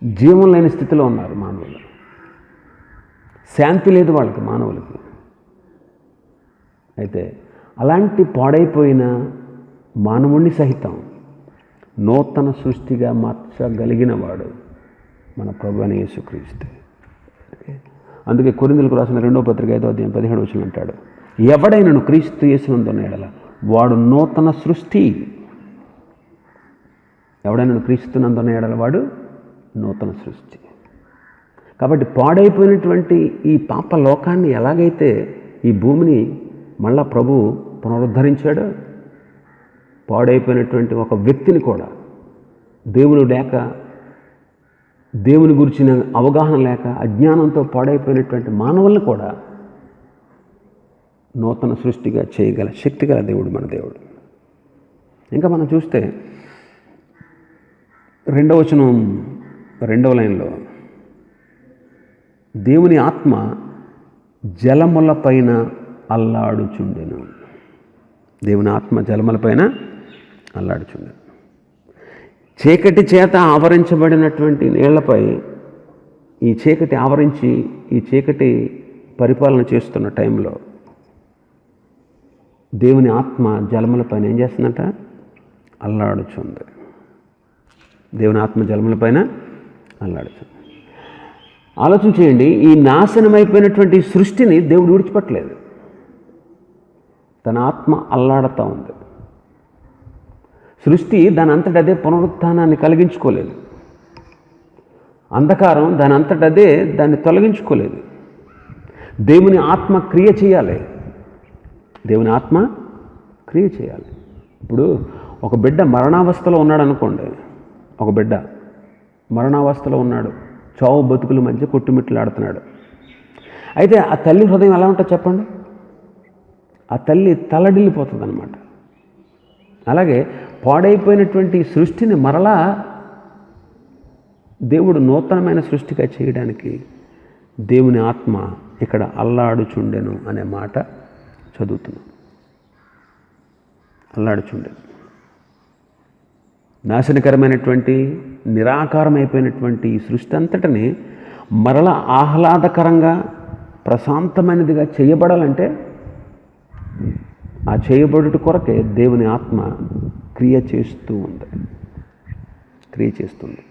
జీవం లేని స్థితిలో ఉన్నారు మానవులు. శాంతి లేదు వాళ్ళకి, మానవులకి. అయితే అలాంటి పాడైపోయిన మానవుణ్ణి సహితం నూతన సృష్టిగా మార్చగలిగిన వాడు మన ప్రభువైన యేసుక్రీస్తు. అందుకే కొరింథీయులకు రాసిన 2వ పత్రిక 5వ అధ్యాయం 17వ వచనం అంటాడు, ఎవడైనను క్రీస్తు యేసునందున్న యెడల వాడు నూతన సృష్టి. ఎవడైనా క్రీస్తునందున్న యెడల వాడు నూతన సృష్టి. కాబట్టి పాడైపోయినటువంటి ఈ పాప లోకాన్ని ఎలాగైతే ఈ భూమిని మళ్ళా ప్రభు పునరుద్ధరించాడో, పాడైపోయినటువంటి ఒక వ్యక్తిని కూడా దేవుని లేక, దేవుని గురించిన అవగాహన లేక, అజ్ఞానంతో పాడైపోయినటువంటి మానవుల్ని కూడా నూతన సృష్టిగా చేయగల శక్తి గల దేవుడు మన దేవుడు. ఇంకా మనం చూస్తే 2వ వచనం 2వ లైన్లో, దేవుని ఆత్మ జలముల పైన అల్లాడుచుండెను. దేవుని ఆత్మ జలముల పైన అల్లాడుచుండెను. చీకటి చేత ఆవరించబడినటువంటి నీళ్లపై ఈ చీకటి ఆవరించి, ఈ చీకటి పరిపాలన చేస్తున్న టైంలో దేవుని ఆత్మ జలముల పైన ఏం చేస్తుందంట? అల్లాడుచుంది. దేవుని ఆత్మ జలముల పైన అల్లాడుచుంది. ఆలోచన చేయండి, ఈ నాశనమైపోయినటువంటి సృష్టిని దేవుడు విడిచిపెట్టలేదు. తన ఆత్మ అల్లాడుతూ ఉంది. సృష్టి దాని అంతట అదే పునరుత్థానాన్ని కలిగించుకోలేదు. అంధకారం దాని అంతట అదే దాన్ని తొలగించుకోలేదు. దేవుని ఆత్మ క్రియ చేయాలి. దేవుని ఆత్మ క్రియ చేయాలి. ఇప్పుడు ఒక బిడ్డ మరణావస్థలో ఉన్నాడు అనుకోండి, ఒక బిడ్డ మరణావస్థలో ఉన్నాడు, చావు బతుకుల మధ్య కొట్టుమిట్లాడుతున్నాడు. అయితే ఆ తల్లి హృదయం ఎలా ఉంటుంది చెప్పండి? ఆ తల్లి తల్లడిల్లిపోతుంది అన్నమాట. అలాగే పాడైపోయినటువంటి సృష్టిని మరలా దేవుడు నూతనమైన సృష్టిగా చేయడానికి దేవుని ఆత్మ ఇక్కడ అల్లాడుచుండెను అనే మాట చదువుతున్నాం. అల్లాడుచుండెను. నాశనకరమైనటువంటి, నిరాకారమైపోయినటువంటి ఈ సృష్టి అంతటిని మరలా ఆహ్లాదకరంగా, ప్రశాంతమైనదిగా చేయబడాలంటే ఆ చేయబడుట కొరకే దేవుని ఆత్మ క్రియ చేస్తుంది.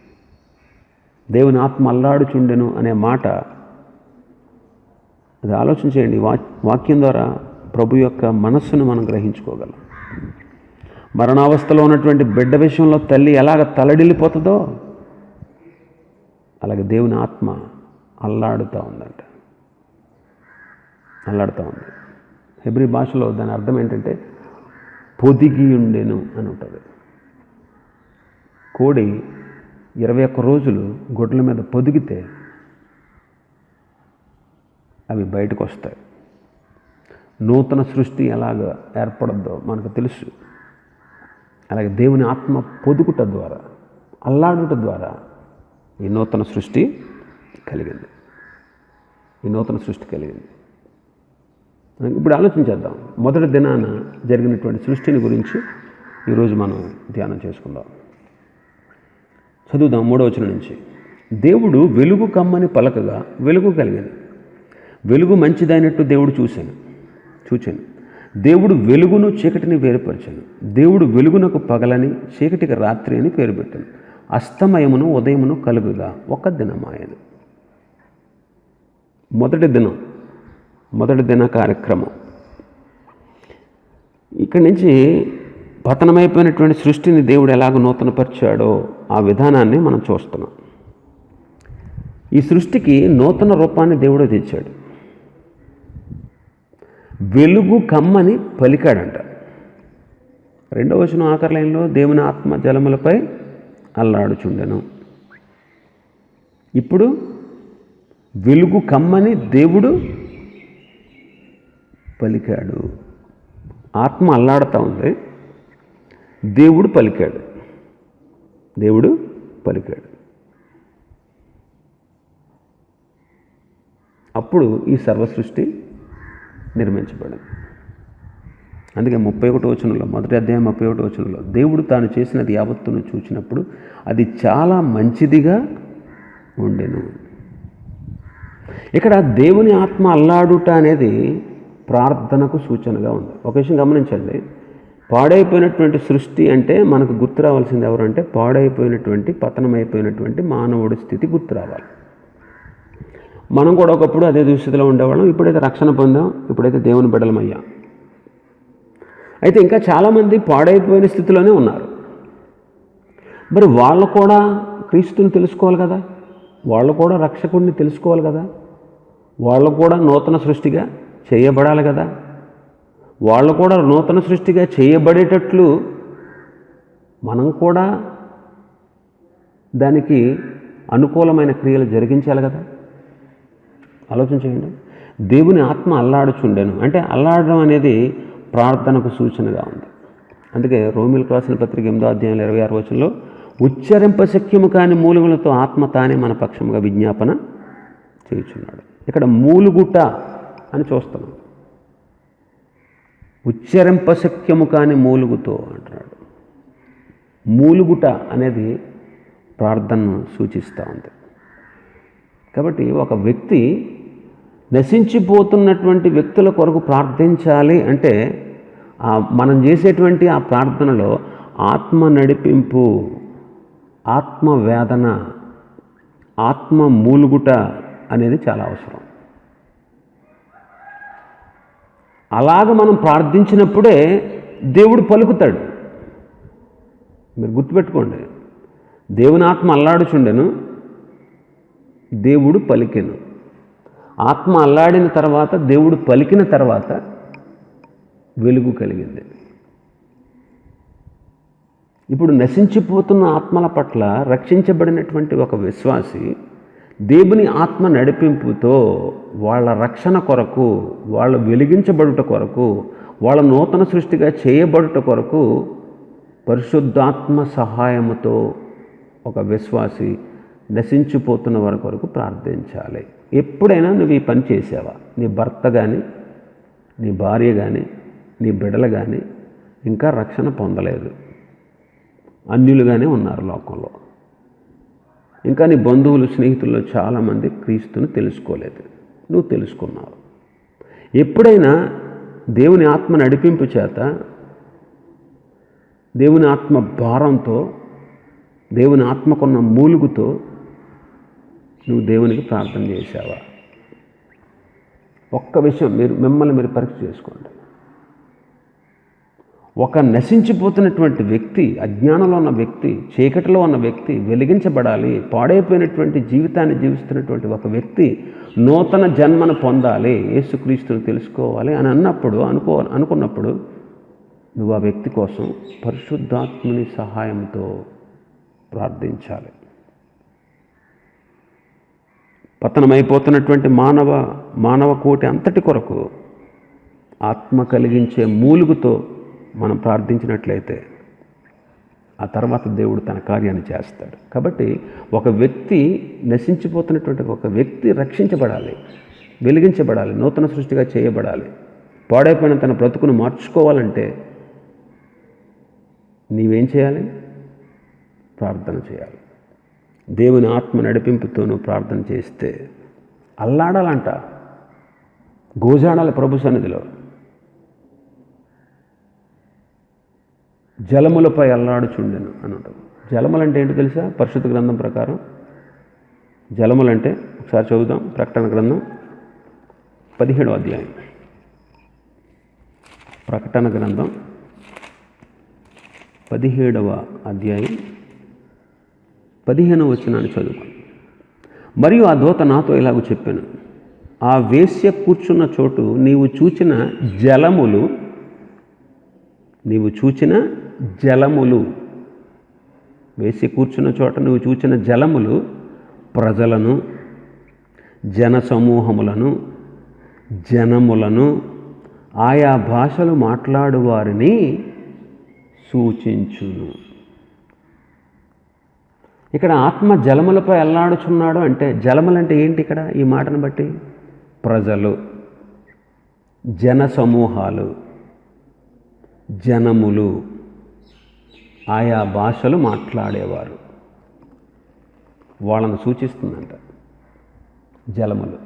దేవుని ఆత్మ అల్లాడుచుండెను అనే మాట, అది ఆలోచన చేయండి. వాక్యం ద్వారా ప్రభు యొక్క మనస్సును మనం గ్రహించుకోగలం. మరణావస్థలో ఉన్నటువంటి బిడ్డ విషయంలో తల్లి ఎలాగ తలడిల్లిపోతుందో అలాగే దేవుని ఆత్మ అల్లాడుతూ ఉంది. హెబ్రీ భాషలో దాని అర్థం ఏంటంటే పొదిగి ఉండెను అని ఉంటుంది. కోడి 21 రోజులు గొడ్ల మీద పొదిగితే అవి బయటకు వస్తాయి. నూతన సృష్టి ఎలాగ ఏర్పడద్దో మనకు తెలుసు. అలాగే దేవుని ఆత్మ పొదుగుట ద్వారా, అల్లాడుట ద్వారా ఈ నూతన సృష్టి కలిగింది. ఇప్పుడు ఆలోచించేద్దాం. మొదటి దినాన జరిగినటువంటి సృష్టిని గురించి ఈరోజు మనం ధ్యానం చేసుకుందాం. చదువుదాం 3వ వచనం నుంచి. దేవుడు వెలుగు కమ్మని పలకగా వెలుగు కలిగింది. వెలుగు మంచిదైనట్టు దేవుడు చూచాను. దేవుడు వెలుగును చీకటిని వేరుపరిచాను. దేవుడు వెలుగునకు పగలని, చీకటికి రాత్రి అని పేరు పెట్టాను. అస్తమయమును ఉదయమును కలుగుగా ఒక దినమాయను. మొదటి దిన కార్యక్రమం. ఇక్కడి నుంచి పతనమైపోయినటువంటి సృష్టిని దేవుడు ఎలాగ నూతనపరిచాడో ఆ విధానాన్ని మనం చూస్తున్నాం. ఈ సృష్టికి నూతన రూపాన్ని దేవుడు తెచ్చాడు. వెలుగు కమ్మని పలికాడంట. 2వ వచనం ఆఖరి లైన్లో దేవుని ఆత్మ జలములపై అల్లాడుచుండెను. ఇప్పుడు వెలుగు కమ్మని దేవుడు పలికాడు. ఆత్మ అల్లాడుతూ ఉంది, దేవుడు పలికాడు. అప్పుడు ఈ సర్వసృష్టి నిర్మించబడింది. అందుకే 31వ వచనంలో, మొదటి అధ్యాయం 31వ వచనంలో, దేవుడు తాను చేసినది యావత్తును చూచినప్పుడు అది చాలా మంచిదిగా ఉండెను. ఇక్కడ దేవుని ఆత్మ అల్లాడుట అనేది ప్రార్థనకు సూచనగా ఉంది. ఒక విషయం గమనించండి. పాడైపోయినటువంటి సృష్టి అంటే మనకు గుర్తు రావాల్సింది ఎవరంటే పాడైపోయినటువంటి, పతనమైపోయినటువంటి మానవుడి స్థితి గుర్తు రావాలి. మనం కూడా ఒకప్పుడు అదే దుస్థితిలో ఉండేవాళ్ళం. ఇప్పుడైతే రక్షణ పొందాం, ఇప్పుడైతే దేవుని బిడ్డలమయ్యాం. అయితే ఇంకా చాలామంది పాడైపోయిన స్థితిలోనే ఉన్నారు. మరి వాళ్ళు కూడా క్రీస్తుని తెలుసుకోవాలి కదా, వాళ్ళు కూడా రక్షకుడిని తెలుసుకోవాలి కదా, వాళ్ళు కూడా నూతన సృష్టిగా చేయబడాలి కదా, వాళ్ళు కూడా నూతన సృష్టిగా చేయబడేటట్లు మనం కూడా దానికి అనుకూలమైన క్రియలు జరిగించాలి కదా. ఆలోచన చేయండి. దేవుని ఆత్మ అల్లాడుచుండెను అంటే అల్లాడడం అనేది ప్రార్థనకు సూచనగా ఉంది. అందుకే రోమిలకు రాసిన పత్రిక 8వ అధ్యాయం 26వ వచనంలో ఉచ్చరింపశక్యము కాని మూలుగులతో ఆత్మ తానే మన పక్షముగా విజ్ఞాపన చేయుచున్నాడు. ఇక్కడ మూలుగుట అని చూస్తున్నాం. ఉచ్చరింపశక్యము కాని మూలుగుతో అంటున్నాడు. మూలుగుట అనేది ప్రార్థనను సూచిస్తూ ఉంది. కాబట్టి ఒక వ్యక్తి నశించిపోతున్నటువంటి వ్యక్తుల కొరకు ప్రార్థించాలి అంటే మనం చేసేటువంటి ఆ ప్రార్థనలో ఆత్మ నడిపింపు, ఆత్మ వేదన, ఆత్మ మూలుగుట అనేది చాలా అవసరం. అలాగ మనం ప్రార్థించినప్పుడే దేవుడు పలుకుతాడు. మీరు గుర్తుపెట్టుకోండి. దేవుని ఆత్మ అల్లాడుచుండెను, దేవుడు పలికెను. ఆత్మ అల్లాడిన తర్వాత, దేవుడు పలికిన తర్వాత వెలుగు కలిగింది. ఇప్పుడు నశించిపోతున్న ఆత్మల పట్ల రక్షించబడినటువంటి ఒక విశ్వాసి దేవుని ఆత్మ నడిపింపుతో వాళ్ళ రక్షణ కొరకు, వాళ్ళ వెలిగించబడుట కొరకు, వాళ్ళ నూతన సృష్టిగా చేయబడుట కొరకు పరిశుద్ధాత్మ సహాయముతో ఒక విశ్వాసి నశించిపోతున్న వారి కొరకు ప్రార్థించాలి. ఎప్పుడైనా నువ్వు ఈ పని చేసావా? నీ భర్త కానీ, నీ భార్య కానీ, నీ బిడ్డలు కానీ ఇంకా రక్షణ పొందలేదు, అన్యులుగానే ఉన్నారు లోకంలో. ఇంకా నీ బంధువులు, స్నేహితుల్లో చాలామంది క్రీస్తుని తెలుసుకోలేదు, నువ్వు తెలుసుకున్నావు. ఎప్పుడైనా దేవుని ఆత్మ నడిపింపు చేత, దేవుని ఆత్మ భారంతో, దేవుని ఆత్మకున్న మూలుగుతో నువ్వు దేవునికి ప్రార్థన చేశావా? ఒక్క విషయం మిమ్మల్ని మీరు పరీక్ష చేసుకోండి. ఒక నశించిపోతున్నటువంటి వ్యక్తి, అజ్ఞానంలో ఉన్న వ్యక్తి, చీకటిలో ఉన్న వ్యక్తి వెలిగించబడాలి, పాడైపోయినటువంటి జీవితాన్ని జీవిస్తున్నటువంటి ఒక వ్యక్తి నూతన జన్మను పొందాలి, యేసుక్రీస్తుని తెలుసుకోవాలి అని అనుకున్నప్పుడు నువ్వు ఆ వ్యక్తి కోసం పరిశుద్ధాత్మని సహాయంతో ప్రార్థించాలి. పతనమైపోతున్నటువంటి మానవ కోటి అంతటి కొరకు ఆత్మ కలిగించే మూలుగుతో మనం ప్రార్థించినట్లయితే ఆ తర్వాత దేవుడు తన కార్యాన్ని చేస్తాడు. కాబట్టి ఒక వ్యక్తి, నశించిపోతున్నటువంటి ఒక వ్యక్తి రక్షించబడాలి, వెలిగించబడాలి, నూతన సృష్టిగా చేయబడాలి, పాడైపోయిన తన బ్రతుకును మార్చుకోవాలంటే నీవేం చేయాలి? ప్రార్థన చేయాలి. దేవుని ఆత్మ నడిపింపుతో నువ్వు ప్రార్థన చేస్తే అల్లాడాలంట, గోజాడాలి ప్రభు సన్నిధిలో. జలములపై అల్లాడుచుండెను అన్నట్టు. జలములంటే ఏంటో తెలుసా? పరిశుద్ధ గ్రంథం ప్రకారం జలములంటే ఒకసారి చదువుదాం. ప్రకటన గ్రంథం 17వ అధ్యాయం. ప్రకటన గ్రంథం 17వ అధ్యాయం 15వ వచనాన్ని చదువుకో. మరియు ఆ దూత నాతో ఇలాగ చెప్పాను, ఆ వేశ్య కూర్చున్న చోటు నీవు చూచిన జలములు, వేసి కూర్చున్న చోట నువ్వు చూచిన జలములు ప్రజలను, జనసమూహములను, జనములను, ఆయా భాషలు మాట్లాడు వారిని సూచించును. ఇక్కడ ఆత్మ జలములపై అల్లాడుచున్నాడు అంటే జలములంటే ఏంటి? ఇక్కడ ఈ మాటను బట్టి ప్రజలు, జనసమూహాలు, జనములు, ఆయా భాషలు మాట్లాడేవారు, వాళ్ళను సూచిస్తుందంట జలములు.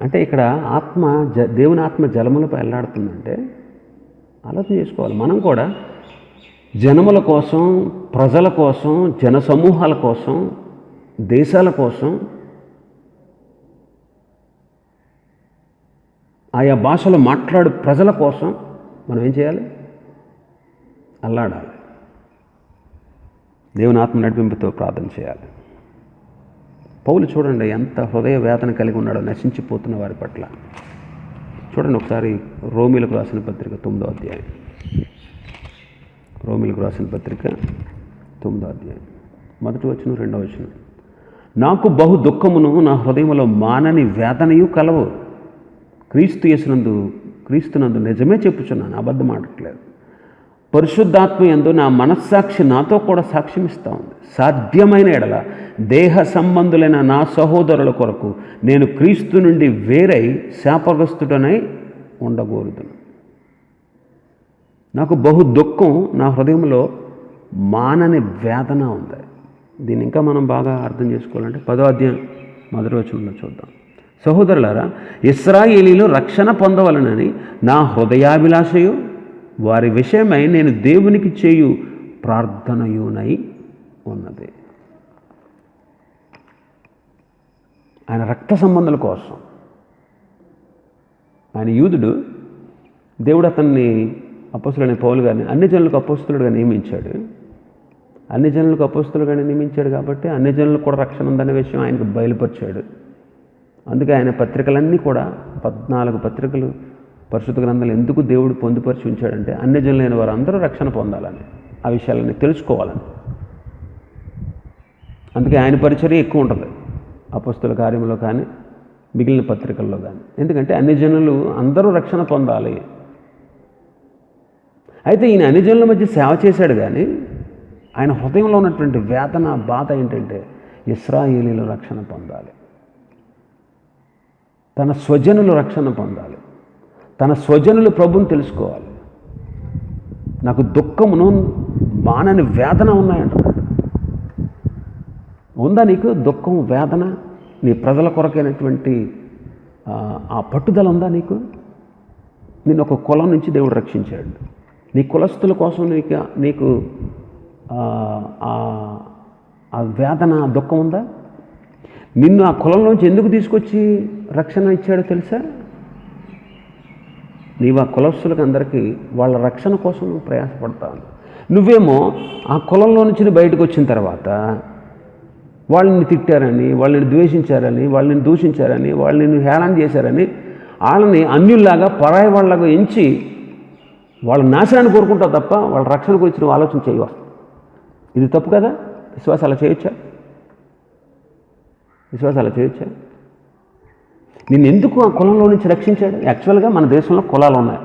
అంటే ఇక్కడ దేవుని ఆత్మ జలములపై అల్లాడుతుందంటే ఆలోచన చేసుకోవాలి. మనం కూడా జనముల కోసం, ప్రజల కోసం, జనసమూహాల కోసం, దేశాల కోసం, ఆయా భాషలు మాట్లాడు ప్రజల కోసం మనం ఏం చేయాలి? అల్లాడాలి. దేవుని ఆత్మ నడిపింపుతో ప్రార్థన చేయాలి. పౌలు చూడండి ఎంత హృదయ వేదన కలిగి ఉన్నాడో నశించిపోతున్న వారి పట్ల. చూడండి ఒకసారి రోమీలకు రాసిన పత్రిక 9వ అధ్యాయం. రోమీలకు రాసిన పత్రిక 9వ అధ్యాయం 1వ వచనం 2వ వచనం. నాకు బహు దుఃఖమును నా హృదయములో మానని వేదనయు కలవు. క్రీస్తునందు నిజమే చెప్పుచున్నాను, అబద్ధం ఆడట్లేదు. పరిశుద్ధాత్మ యందు నా మనస్సాక్షి నాతో కూడా సాక్ష్యం ఇస్తూ ఉంది. సాధ్యమైన ఎడల దేహ సంబంధులైన నా సహోదరుల కొరకు నేను క్రీస్తు నుండి వేరై శాపగ్రస్తుడనై ఉండకూడదును. నాకు బహు దుఃఖం నా హృదయంలో మానని వేదన ఉంది. దీన్ని ఇంకా మనం బాగా అర్థం చేసుకోవాలంటే 10వ అధ్యాయం 1వ వచనంలో చూద్దాం. సహోదరులారా, ఇశ్రాయేలీలు రక్షణ పొందవలనని నా హృదయాభిలాషయు వారి విషయమై నేను దేవునికి చేయు ప్రార్థనయునై ఉన్నది. ఆయన రక్త సంబంధాల కోసం, ఆయన యూదుడు, దేవుడు అతన్ని అపోస్తులైన పౌలు గారిని అన్ని జనులకు అపోస్తులుగా నియమించాడు. అన్ని జనులకు అపోస్తులుగా నియమించాడు కాబట్టి అన్ని జనులకు కూడా రక్షణ ఉందనే విషయం ఆయనకు బయలుపరిచాడు. అందుకే ఆయన పత్రికలన్నీ కూడా 14 పత్రికలు పరిశుద్ధ గ్రంథాలు ఎందుకు దేవుడు పొందుపరిచి ఉంచాడంటే అన్ని జనులైన వారు అందరూ రక్షణ పొందాలని, ఆ విషయాలన్నీ తెలుసుకోవాలని. అందుకే ఆయన పరిచర్య ఎక్కువ ఉంటుంది అపోస్తుల కార్యంలో కానీ మిగిలిన పత్రికల్లో కానీ. ఎందుకంటే అన్ని జనులు అందరూ రక్షణ పొందాలి. అయితే ఈయన అన్ని జనుల మధ్య సేవ చేశాడు కానీ ఆయన హృదయంలో ఉన్నటువంటి వేదన, బాధ ఏంటంటే ఇశ్రాయేలీలు రక్షణ పొందాలి, తన స్వజనులు రక్షణ పొందాలి, తన స్వజనులు ప్రభుని తెలుసుకోవాలి. నాకు దుఃఖమును మానని వేదన ఉన్నాయంటున్నాడు. ఉందా నీకు దుఃఖం, వేదన? నీ ప్రజల కొరకైనటువంటి ఆ పట్టుదల ఉందా నీకు? నిన్ను ఒక కులం నుంచి దేవుడు రక్షించాడు. నీ కులస్తుల కోసం నీకు ఆ వేదన, దుఃఖం ఉందా? నిన్ను ఆ కులంలోంచి ఎందుకు తీసుకొచ్చి రక్షణ ఇచ్చాడో తెలుసా? నీవు ఆ కులస్తులకు అందరికీ వాళ్ళ రక్షణ కోసం నువ్వు ప్రయాసపడతావు. నువ్వేమో ఆ కులంలో నుంచి బయటకు వచ్చిన తర్వాత వాళ్ళని తిట్టారని, వాళ్ళని ద్వేషించారని, వాళ్ళని దూషించారని, వాళ్ళని హేళన చేశారని వాళ్ళని అన్యుల్లాగా పరాయి వాళ్ళగా ఎంచి వాళ్ళ నాశనాన్ని కోరుకుంటావు తప్ప వాళ్ళ రక్షణ గురించి నువ్వు ఆలోచన చేయవా? ఇది తప్పు కదా? విశ్వాసం అలా చేయొచ్చా? విశ్వాసం అలా చేయొచ్చా? నిన్ను ఎందుకు ఆ కులంలో నుంచి రక్షించాడు? యాక్చువల్గా మన దేశంలో కులాలు ఉన్నాయి.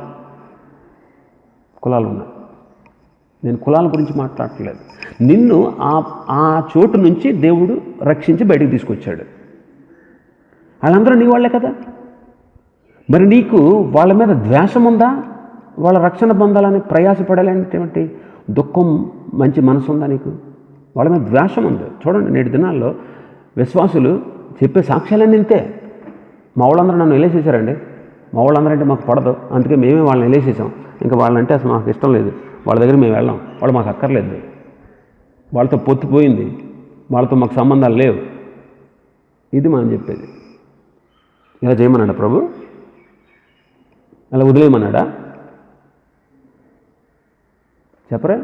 నేను కులాల గురించి మాట్లాడట్లేదు. నిన్ను ఆ చోటు నుంచి దేవుడు రక్షించి బయటికి తీసుకొచ్చాడు. వాళ్ళందరూ నీ వాళ్ళే కదా. మరి నీకు వాళ్ళ మీద ద్వేషం ఉందా? వాళ్ళ రక్షణ పొందాలని ప్రయాసపడాలంటే దుఃఖం, మంచి మనసు ఉందా నీకు? వాళ్ళ మీద ద్వేషం ఉంది. చూడండి, నేటి దినాల్లో విశ్వాసులు చెప్పే సాక్ష్యాలన్నీ ఇంతే. మా వాళ్ళందరూ నన్ను వెళ్ళేసేసారండి, మా వాళ్ళందరూ అంటే మాకు పడదు, అందుకే మేమే వాళ్ళని వెళ్ళేసేసాం, ఇంకా వాళ్ళంటే అసలు మాకు ఇష్టం లేదు, వాళ్ళ దగ్గర మేము వెళ్ళాం, వాళ్ళు మాకు అక్కర్లేదు, వాళ్ళతో పొత్తుపోయింది, వాళ్ళతో మాకు సంబంధాలు లేవు. ఇది మనం చెప్పేది. ఇలా చేయమన్నాడా ప్రభు? అలా వదిలేయమన్నాడా? చెప్పరా?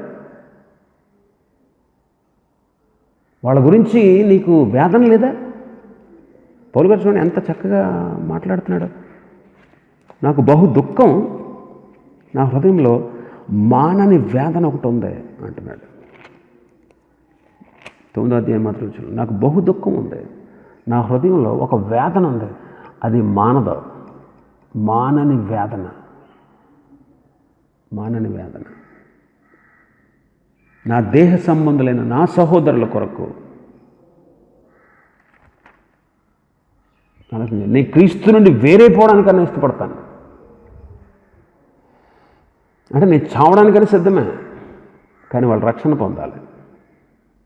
వాళ్ళ గురించి నీకు వేదన లేదా? పౌలు గారు చూడండి ఎంత చక్కగా మాట్లాడుతున్నాడు. నాకు బహు దుఃఖం, నా హృదయంలో మానని వేదన ఒకటి ఉంది అంటున్నాడు. 9వ అధ్యాయం మాత్రం చూడండి. నాకు బహు దుఃఖం ఉంది, నా హృదయంలో ఒక వేదన ఉంది, అది మానదు. మానని వేదన. నా దేహ సంబంధులైన నా సహోదరుల కొరకు నేను క్రీస్తు నుండి వేరే పోవడానికన్నా ఇష్టపడతాను. అంటే నేను చావడానికైనా సిద్ధమే, కానీ వాళ్ళు రక్షణ పొందాలి.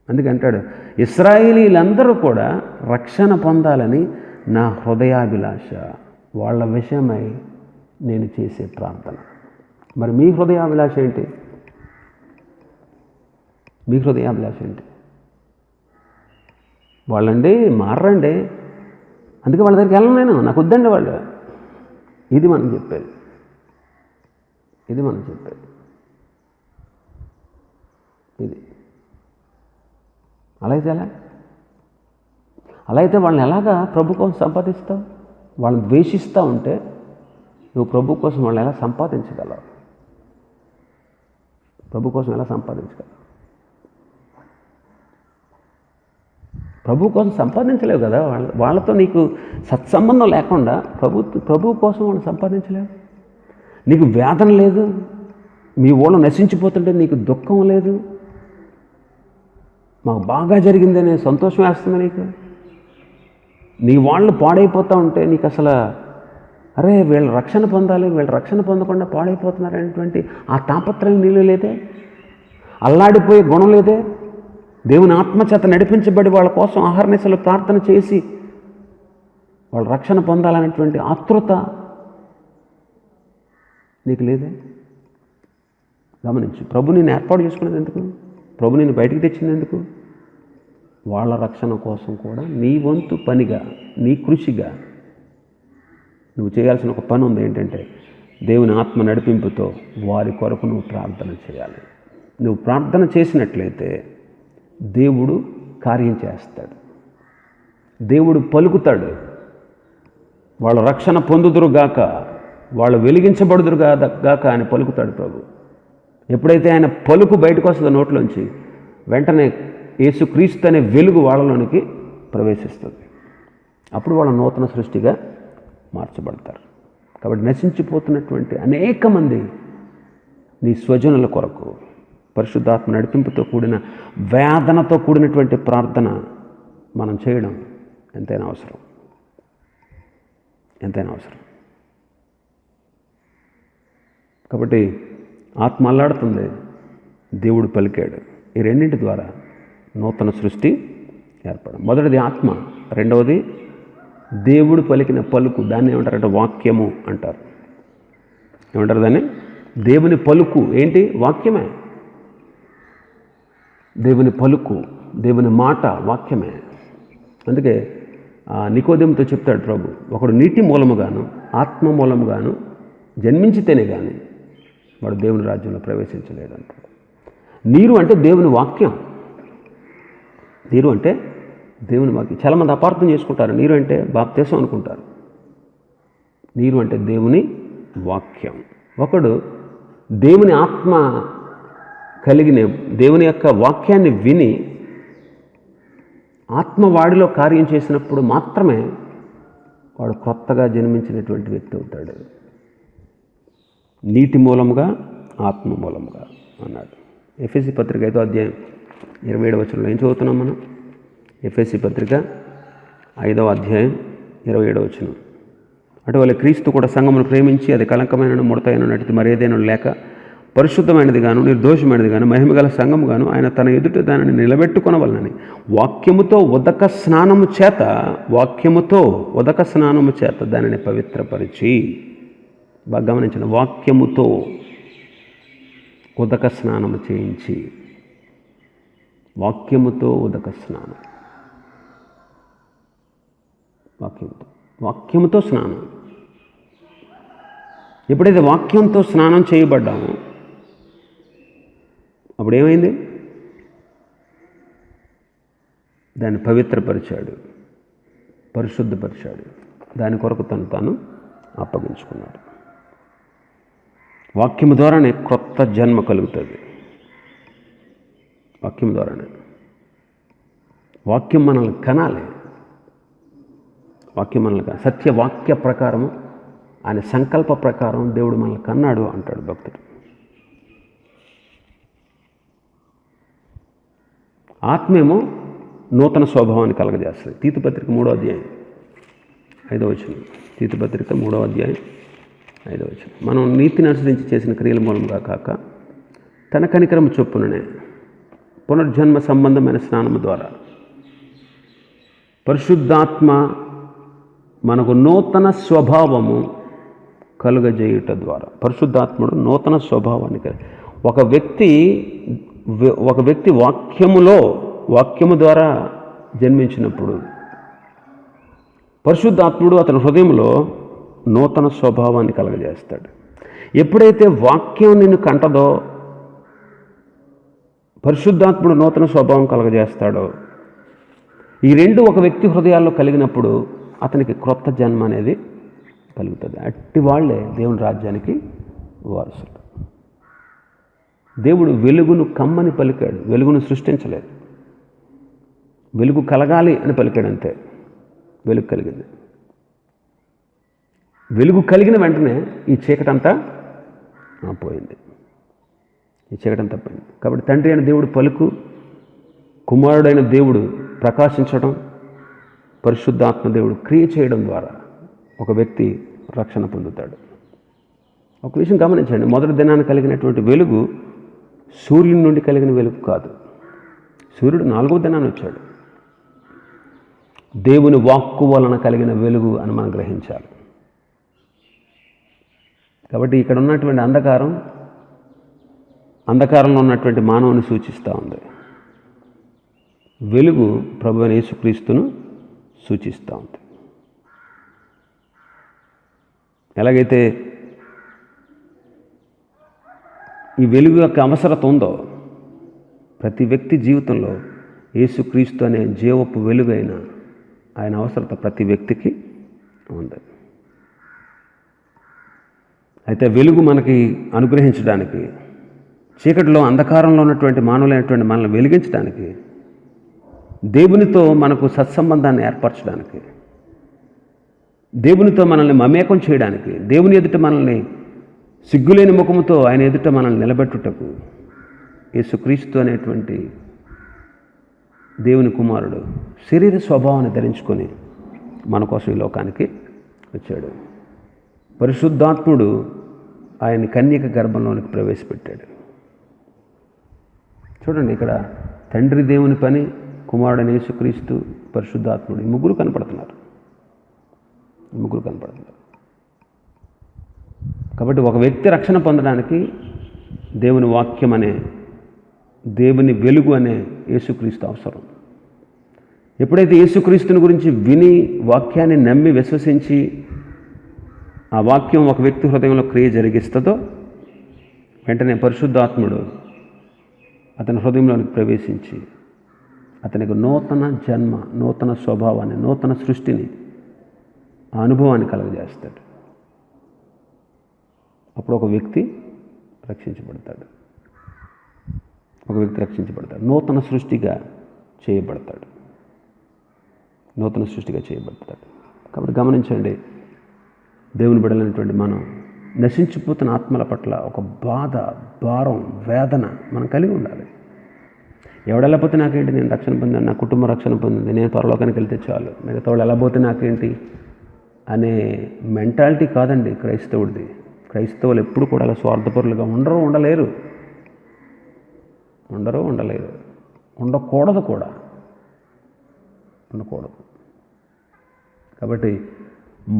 అందుకంటాడు, ఇశ్రాయేలీలందరూ కూడా రక్షణ పొందాలని నా హృదయాభిలాష. వాళ్ళ విషయమై నేను చేసే ప్రార్థన. మరి మీ హృదయాభిలాష ఏంటి? మీ హృదయాభిలాష ఏంటి? వాళ్ళండి మారండి, అందుకే వాళ్ళ దగ్గరికి వెళ్ళను నేను, నాకు వద్దండి వాళ్ళు. ఇది మనం చెప్పేది. ఇది అలా అయితే వాళ్ళని ఎలాగా ప్రభు కోసం సంపాదిస్తావు? వాళ్ళని ద్వేషిస్తూ ఉంటే నువ్వు ప్రభు కోసం వాళ్ళని ఎలా సంపాదించగలవు? ప్రభు కోసం ఎలా సంపాదించగలవు? ప్రభు కోసం సంపాదించలేవు కదా. వాళ్ళతో నీకు సత్సంబంధం లేకుండా ప్రభు కోసం వాళ్ళు సంపాదించలేవు. నీకు వేదన లేదు, మీ ఊళ్ళో నశించిపోతుంటే నీకు దుఃఖం లేదు, మాకు బాగా జరిగిందనే సంతోషం వేస్తుంది నీకు. నీ వాళ్ళు పాడైపోతూ ఉంటే నీకు అసలు అరే వీళ్ళు రక్షణ పొందాలి, వీళ్ళు రక్షణ పొందకుండా పాడైపోతున్నారనేటువంటి ఆ తాపత్రయం నీళ్ళు లేదే, అల్లాడిపోయే గుణం లేదే, దేవుని ఆత్మచేత నడిపించబడి వాళ్ళ కోసం అహర్నిశలు ప్రార్థన చేసి వాళ్ళు రక్షణ పొందాలనేటువంటి ఆతృత నీకు లేదే? గమనించు, ప్రభు నేను ఏర్పాటు చేసుకునేది ఎందుకు? ప్రభు నేను బయటికి తెచ్చింది ఎందుకు? వాళ్ళ రక్షణ కోసం కూడా నీ వంతు పనిగా, నీ కృషిగా నువ్వు చేయాల్సిన ఒక పని ఉంది. ఏంటంటే దేవుని ఆత్మ నడిపింపుతో వారి కొరకు నువ్వు ప్రార్థన చేయాలి. నువ్వు ప్రార్థన చేసినట్లయితే దేవుడు కార్యం చేస్తాడు, దేవుడు పలుకుతాడు. వాళ్ళు రక్షణ పొందుదురుగాక, వాళ్ళు వెలిగించబడుదురుగాక అని పలుకుతాడు ప్రభు. ఎప్పుడైతే ఆయన పలుకు బయటకు వస్తుందో నోట్లోంచి, వెంటనే యేసుక్రీస్తు అనే వెలుగు వాళ్ళలోనికి ప్రవేశిస్తుంది. అప్పుడు వాళ్ళ నూతన సృష్టిగా మార్చబడతారు. కాబట్టి నశించిపోతున్నటువంటి అనేక మంది నీ స్వజనుల కొరకు పరిశుద్ధాత్మ నడిపింపుతో కూడిన వేదనతో కూడినటువంటి ప్రార్థన మనం చేయడం ఎంతైనా అవసరం. కాబట్టి ఆత్మ అల్లాడుతుంది, దేవుడు పలికాడు. ఈ రెండింటి ద్వారా నూతన సృష్టి ఏర్పడం. మొదటిది ఆత్మ, రెండవది దేవుడు పలికిన పలుకు, దాన్ని ఏమంటారంటే వాక్యము అంటారు. ఏమంటారు దాన్ని? దేవుని పలుకు ఏంటి? వాక్యమే. దేవుని పలుకు, దేవుని మాట వాక్యమే. అందుకే నికోదేముతో చెప్తాడు ప్రభు, ఒకడు నీటి మూలముగాను ఆత్మ మూలముగాను జన్మించితేనే కానీ వాడు దేవుని రాజ్యంలో ప్రవేశించలేడు అంటాడు. నీరు అంటే దేవుని వాక్యం. నీరు అంటే దేవుని వాక్యం. చాలామంది అపార్థం చేసుకుంటారు. నీరు అంటే బాప్తీసం అనుకుంటారు. నీరు అంటే దేవుని వాక్యం. ఒకడు దేవుని ఆత్మ కలిగిన దేవుని యొక్క వాక్యాన్ని విని ఆత్మ వాడిలో కార్యం చేసినప్పుడు మాత్రమే వాడు కొత్తగా జన్మించినటువంటి వ్యక్తి అవుతాడు. నీటి మూలముగా ఆత్మ మూలముగా అన్నాడు. ఎఫెసీ పత్రిక 5వ అధ్యాయం 27వ వచనంలో ఏం చదువుతున్నాం మనం? ఎఫెసీ పత్రిక 5వ అధ్యాయం 27వ వచనం. అటువల్ల క్రీస్తు కూడా సంఘమును ప్రేమించి అది కళంకమైన ముడతైన నటిది మరేదైనా లేక పరిశుద్ధమైనది గాను నిర్దోషమైనది గాను మహిమగల సంఘము గాను ఆయన తన ఎదుట దానిని నిలబెట్టుకొనవలనని వాక్యముతో ఉదక స్నానము చేత దానిని పవిత్రపరిచి, బాగా గమనించండి, వాక్యముతో ఉదక స్నానము చేయించి, వాక్యముతో ఉదక స్నానం, వాక్యముతో స్నానం. ఎప్పుడైతే వాక్యంతో స్నానం చేయబడ్డామో అప్పుడు ఏమైంది? దాన్ని పవిత్రపరిచాడు, పరిశుద్ధపరిచాడు. దాని కొరకు తాను అప్పగించుకున్నాడు. వాక్యము ద్వారానే క్రొత్త జన్మ కలుగుతుంది. వాక్యం ద్వారానే. వాక్యం మనల్ని కనాలి. వాక్యం మనల్ని సత్యవాక్య ప్రకారము, ఆయన సంకల్ప ప్రకారం దేవుడు మనల్ని కన్నాడు అంటాడు భక్తుడు. ఆత్మేమో నూతన స్వభావాన్ని కలగజేస్తుంది. తీతుపత్రిక 3వ అధ్యాయం 5వ వచనం. తీతుపత్రిక 3వ అధ్యాయం 5వ వచనం. మనం నీతిని అనుసరించి చేసిన క్రియల మూలంగా కాక తన కనికరము చొప్పుననే పునర్జన్మ సంబంధమైన స్నానము ద్వారా పరిశుద్ధాత్మ మనకు నూతన స్వభావము కలుగజేయుట ద్వారా, పరిశుద్ధాత్ముడు నూతన స్వభావాన్ని ఒక వ్యక్తి వాక్యము ద్వారా జన్మించినప్పుడు పరిశుద్ధాత్ముడు అతని హృదయంలో నూతన స్వభావాన్ని కలగజేస్తాడు. ఎప్పుడైతే వాక్యం నిన్ను కంటదో పరిశుద్ధాత్ముడు నూతన స్వభావం కలగజేస్తాడో, ఈ రెండు ఒక వ్యక్తి హృదయాల్లో కలిగినప్పుడు అతనికి క్రొత్త జన్మ అనేది కలుగుతుంది. అట్టి వాళ్ళే దేవుని రాజ్యానికి వారసులు. దేవుడు వెలుగును కమ్మని పలికాడు, వెలుగును సృష్టించలేదు. వెలుగు కలగాలి అని పలికాడు అంతే. వెలుగు కలిగింది. వెలుగు కలిగిన వెంటనే ఈ చీకటంతా పోయింది. కాబట్టి తండ్రి అయిన దేవుడు పలుకు, కుమారుడైన దేవుడు ప్రకాశించడం, పరిశుద్ధాత్మ దేవుడు క్రియ చేయడం ద్వారా ఒక వ్యక్తి రక్షణ పొందుతాడు. ఒక విషయం గమనించండి, మొదటి దినాన్ని కలిగినటువంటి వెలుగు సూర్యుని నుండి కలిగిన వెలుగు కాదు. సూర్యుడు 4వ దినాన్ని వచ్చాడు. దేవుని వాక్కు వలన కలిగిన వెలుగు అని మనం గ్రహించాలి. కాబట్టి ఇక్కడ ఉన్నటువంటి అంధకారంలో ఉన్నటువంటి మానవుని సూచిస్తూ ఉంది. వెలుగు ప్రభువైన యేసుక్రీస్తును సూచిస్తూ ఉంది. ఎలాగైతే ఈ వెలుగు యొక్క అవసరత ఉందో ప్రతి వ్యక్తి జీవితంలో యేసుక్రీస్తు అనే జీవపు వెలుగైన ఆయన అవసరత ప్రతి వ్యక్తికి ఉంది. అయితే వెలుగు మనకి అనుగ్రహించడానికి, చీకటిలో అంధకారంలో ఉన్నటువంటి మానవులైనటువంటి మనల్ని వెలిగించడానికి, దేవునితో మనకు సత్సంబంధాన్ని ఏర్పరచడానికి, దేవునితో మనల్ని మమేకం చేయడానికి, దేవుని ఎదుట మనల్ని సిగ్గులేని ముఖముతో ఆయన ఎదుట మనల్ని నిలబెట్టుటకు యేసుక్రీస్తు అనేటువంటి దేవుని కుమారుడు శరీర స్వభావాన్ని ధరించుకొని మన కోసం ఈ లోకానికి వచ్చాడు. పరిశుద్ధాత్ముడు ఆయన కన్యక గర్భంలోనికి ప్రవేశపెట్టాడు. చూడండి, ఇక్కడ తండ్రి దేవుని పని, కుమారుడైన యేసుక్రీస్తు, పరిశుద్ధాత్ముడు, ఈ ముగ్గురు కనపడుతున్నారు. ముగ్గురు కనపడుతున్నారు. కాబట్టి ఒక వ్యక్తి రక్షణ పొందడానికి దేవుని వాక్యం అనే, దేవుని వెలుగు అనే యేసుక్రీస్తు అవసరం. ఎప్పుడైతే యేసుక్రీస్తుని గురించి విని వాక్యాన్ని నమ్మి విశ్వసించి ఆ వాక్యం ఒక వ్యక్తి హృదయంలో క్రియ జరిగిస్తుందో వెంటనే పరిశుద్ధాత్ముడు అతని హృదయంలోనికి ప్రవేశించి అతనికి నూతన జన్మ, నూతన స్వభావాన్ని, నూతన సృష్టిని, ఆ అనుభవాన్ని కలుగజేస్తాడు. అప్పుడు ఒక వ్యక్తి రక్షించబడతాడు. నూతన సృష్టిగా చేయబడతాడు. కాబట్టి గమనించండి, దేవుని బిడ్డలైనటువంటి మనం నశించిపోతున్న ఆత్మల పట్ల ఒక బాధ, భారం, వేదన మనం కలిగి ఉండాలి. ఎవడెలా పోతే నాకేంటి, నేను రక్షణ పొందాను, నా కుటుంబం రక్షణ పొందింది, నేను పరలోకానికి వెళ్తే చాలు, మిగతా వాళ్ళు ఎలా పోతే నాకేంటి అనే మెంటాలిటీ కాదండి క్రైస్తవుడిది. క్రైస్తవులు ఎప్పుడు కూడా అలా స్వార్థపరులుగా ఉండలేరు, ఉండకూడదు కూడా. కాబట్టి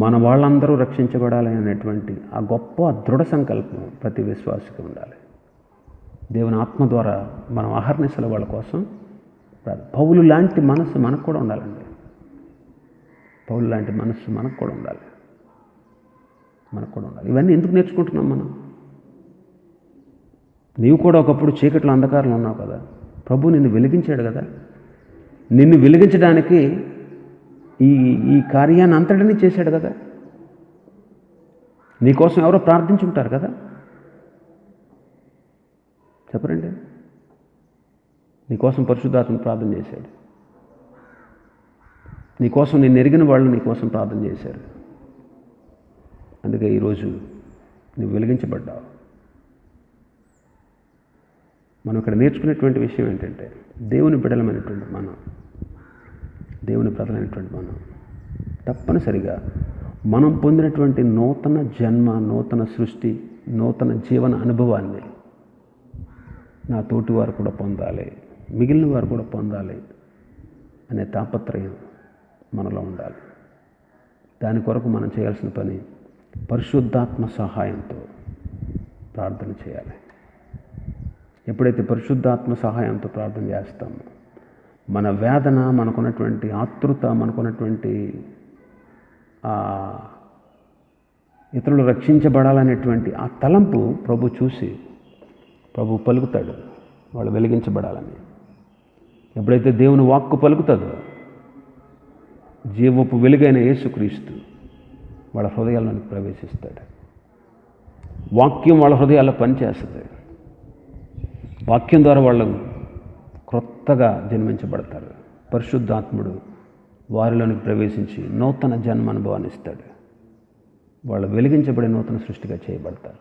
మన వాళ్ళందరూ రక్షించబడాలి అనేటువంటి ఆ గొప్ప దృఢ సంకల్పం ప్రతి విశ్వాసికి ఉండాలి. దేవుని ఆత్మ ద్వారా మనం అహర్నిశలు వాళ్ళ కోసం పౌలు లాంటి మనసు మనకు కూడా ఉండాలండి. మనకు కూడా ఉండాలి. ఇవన్నీ ఎందుకు నేర్చుకుంటున్నాం మనం? నీవు కూడా ఒకప్పుడు చీకట్లో అంధకారంలో ఉన్నావు కదా, ప్రభు నిన్ను వెలిగించాడు కదా. నిన్ను వెలిగించడానికి ఈ కార్యాన్ని అంతటినీ చేశాడు కదా. నీకోసం ఎవరో ప్రార్థించుంటారు కదా, చెప్పరండి. నీకోసం పరిశుద్ధాత్మ ప్రార్థన చేశాడు. నీకోసం నేను ఎరిగిన వాళ్ళు నీకోసం ప్రార్థన చేశారు. అందుకే ఈరోజు నువ్వు వెలిగించబడ్డావు. మనం ఇక్కడ నేర్చుకునేటువంటి విషయం ఏంటంటే, దేవుని బిడ్డలమైనటువంటి మనం, దేవుని ప్రజలైనటువంటి మనం తప్పనిసరిగా మనం పొందినటువంటి నూతన జన్మ, నూతన సృష్టి, నూతన జీవన అనుభవాన్ని నా తోటి వారు కూడా పొందాలి, మిగిలిన వారు కూడా పొందాలి అనే తాపత్రయం మనలో ఉండాలి. దాని కొరకు మనం చేయాల్సిన పని పరిశుద్ధాత్మ సహాయంతో ప్రార్థన చేయాలి. ఎప్పుడైతే పరిశుద్ధాత్మ సహాయంతో ప్రార్థన చేస్తామో మన వేదన, మనకున్నటువంటి ఆతృత, మనకున్నటువంటి ఇతరులు రక్షించబడాలనేటువంటి ఆ తలంపు ప్రభు చూసి ప్రభు పలుకుతాడు వాళ్ళు వెలిగించబడాలని. ఎప్పుడైతే దేవుని వాక్కు పలుకుతుందో జీవపు వెలుగైన యేసుక్రీస్తు వాళ్ళ హృదయాల్లోనికి ప్రవేశిస్తాడు. వాక్యం వాళ్ళ హృదయాల్లో పనిచేస్తుంది. వాక్యం ద్వారా వాళ్ళు క్రొత్తగా జన్మించబడతారు. పరిశుద్ధాత్ముడు వారిలోనికి ప్రవేశించి నూతన జన్మ అనుభవాన్ని ఇస్తాడు. వాళ్ళు వెలిగించబడే నూతన సృష్టిగా చేయబడతారు.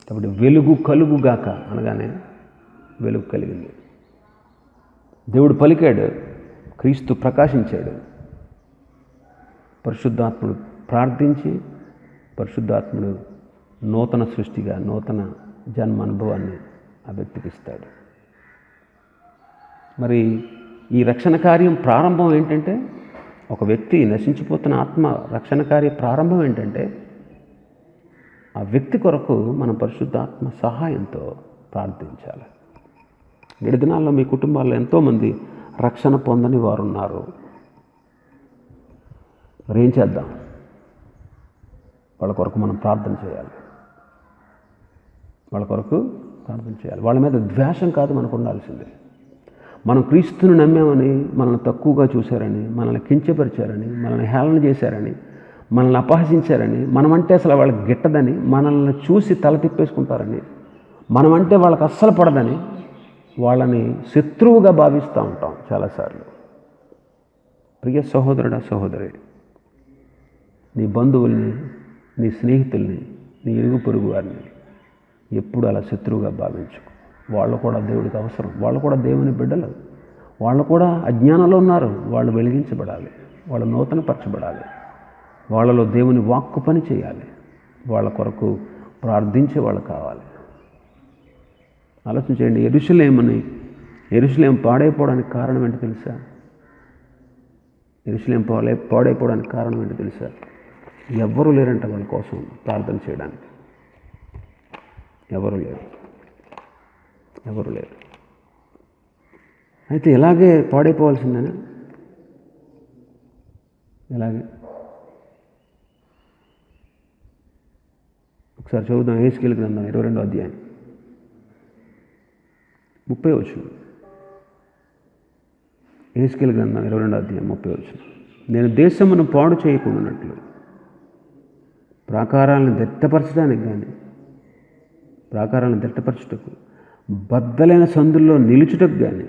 కాబట్టి వెలుగు కలుగుగాక అనగానే వెలుగు కలిగింది. దేవుడు పలికాడు, క్రీస్తు ప్రకాశించాడు. పరిశుద్ధాత్ముడు ప్రార్థించి పరిశుద్ధాత్ముడు నూతన సృష్టిగా, నూతన జన్మ అనుభవాన్ని ఆ వ్యక్తికి ఇస్తాడు. మరి ఈ రక్షణ కార్యం ప్రారంభం ఏంటంటే, ఒక వ్యక్తి నశించిపోతున్న ఆత్మ రక్షణ కార్య ప్రారంభం ఏంటంటే, ఆ వ్యక్తి కొరకు మనం పరిశుద్ధాత్మ సహాయంతో ప్రార్థించాలి. నేటి దినాల్లో మీ కుటుంబాల్లో ఎంతోమంది రక్షణ పొందని వారు ఉన్నారు. మరి ఏం చేద్దాం? వాళ్ళ కొరకు మనం ప్రార్థన చేయాలి. వాళ్ళ మీద ద్వేషం కాదు మనకు ఉండాల్సిందే. మనం క్రీస్తుని నమ్మామని మనల్ని తక్కువగా చూశారని, మనల్ని కించపరిచారని, మనల్ని హేళన చేశారని, మనల్ని అపహసించారని, మనమంటే అసలు వాళ్ళకి గిట్టదని, మనల్ని చూసి తల తిప్పేసుకుంటారని, మనమంటే వాళ్ళకి అస్సలు పడదని వాళ్ళని శత్రువుగా భావిస్తూ ఉంటాం చాలాసార్లు. ప్రియ సహోదరుడా, సహోదరి, నీ బంధువుల్ని, నీ స్నేహితుల్ని, నీ ఇరుగు పొరుగు వారిని ఎప్పుడు అలా శత్రువుగా భావించుకో. వాళ్ళు కూడా దేవుడికి అవసరం. వాళ్ళు కూడా దేవుని బిడ్డలు. వాళ్ళు కూడా అజ్ఞానంలో ఉన్నారు. వాళ్ళు వెలిగించబడాలి, వాళ్ళు నూతనపరచబడాలి, వాళ్ళలో దేవుని వాక్కు పని చేయాలి, వాళ్ళ కొరకు ప్రార్థించే వాళ్ళు కావాలి. ఆలోచన చేయండి. యెరూషలేం పాడైపోవడానికి కారణం ఏంటి తెలుసా? యెరూషలేము పాడైపోవడానికి కారణం ఏంటో తెలుసా? ఎవ్వరూ లేరంట వాళ్ళ కోసం ప్రార్థన చేయడానికి. ఎవరు లేరు. అయితే ఇలాగే పాడైపోవాల్సిందేనా? ఎలాగే? ఒకసారి చదువుదాం. యెహెజ్కేలు గ్రంథం 22వ అధ్యాయం 30వ వచనం. యెహెజ్కేలు గ్రంథం 22వ అధ్యాయం 30వ వచనం. నేను దేశమును పాడు చేయకుండానట్లు ప్రాకారాలను దట్టపరచుటకు బద్దలైన సందుల్లో నిలుచుటకు కానీ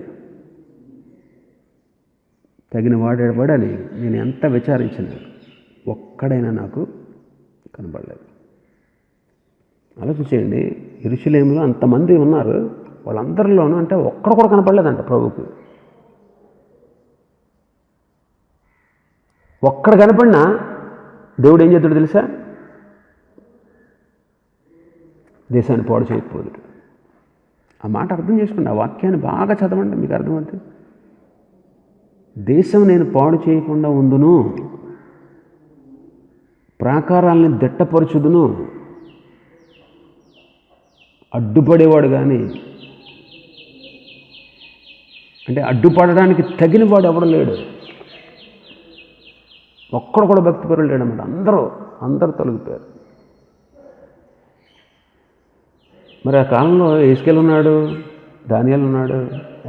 తగిన వాడేవాడని నేను ఎంత విచారించిన ఒక్కడైనా నాకు కనబడలేదు. ఆలోచించేయండి, యెరూషలేములో అంతమంది ఉన్నారు, వాళ్ళందరిలోనూ అంటే ఒక్కడు కూడా కనపడలేదంట ప్రభువుకి. ఒక్కడ కనపడినా దేవుడు ఏం చేస్తాడు తెలుసా? దేశాన్ని పాడు చేయకపోదు. ఆ మాట అర్థం చేసుకోండి, ఆ వాక్యాన్ని బాగా చదవండి, మీకు అర్థమవుతుంది. దేశం నేను పాడు చేయకుండా ఉందును, ప్రాకారాలని దిట్టపరచుదును. అడ్డుపడేవాడు కానీ, అంటే అడ్డుపడడానికి తగినవాడు ఎవడు లేడు. ఒక్కడు కూడా భక్తిపరులు లేడన్నమాట. అందరూ తొలగిపోయారు. మరి ఆ కాలంలో యెహెజ్కేలు ఉన్నాడు, దానియేలు ఉన్నాడు,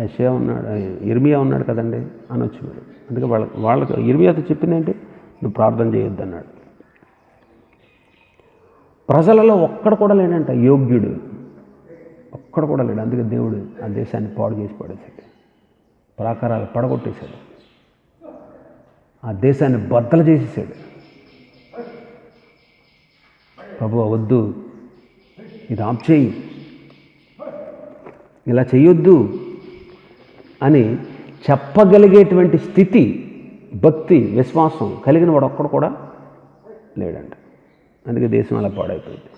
యెషయా ఉన్నాడు, యిర్మీయా ఉన్నాడు కదండి అనొచ్చు మీరు. అందుకే వాళ్ళకి యిర్మీయాతో చెప్పింది ఏంటి? నువ్వు ప్రార్థన చేయొద్దు అన్నాడు. ప్రజలలో ఒక్కడు కూడా లేడంట యోగ్యుడు, ఒక్కడు కూడా లేడు. అందుకే దేవుడు ఆ దేశాన్ని పాడు చేసి పడేశాడు, ప్రాకారాలు పడగొట్టేశాడు, ఆ దేశాన్ని బద్దలు చేసేసాడు. ప్రభువా వద్దు, ఇది ఆప్ చేయి, ఇలా చెయ్యొద్దు అని చెప్పగలిగేటువంటి స్థితి, భక్తి, విశ్వాసం కలిగిన వాడు ఒక్కడు కూడా లేడంట. అందుకే దేశం అలా పాడైపోయింది.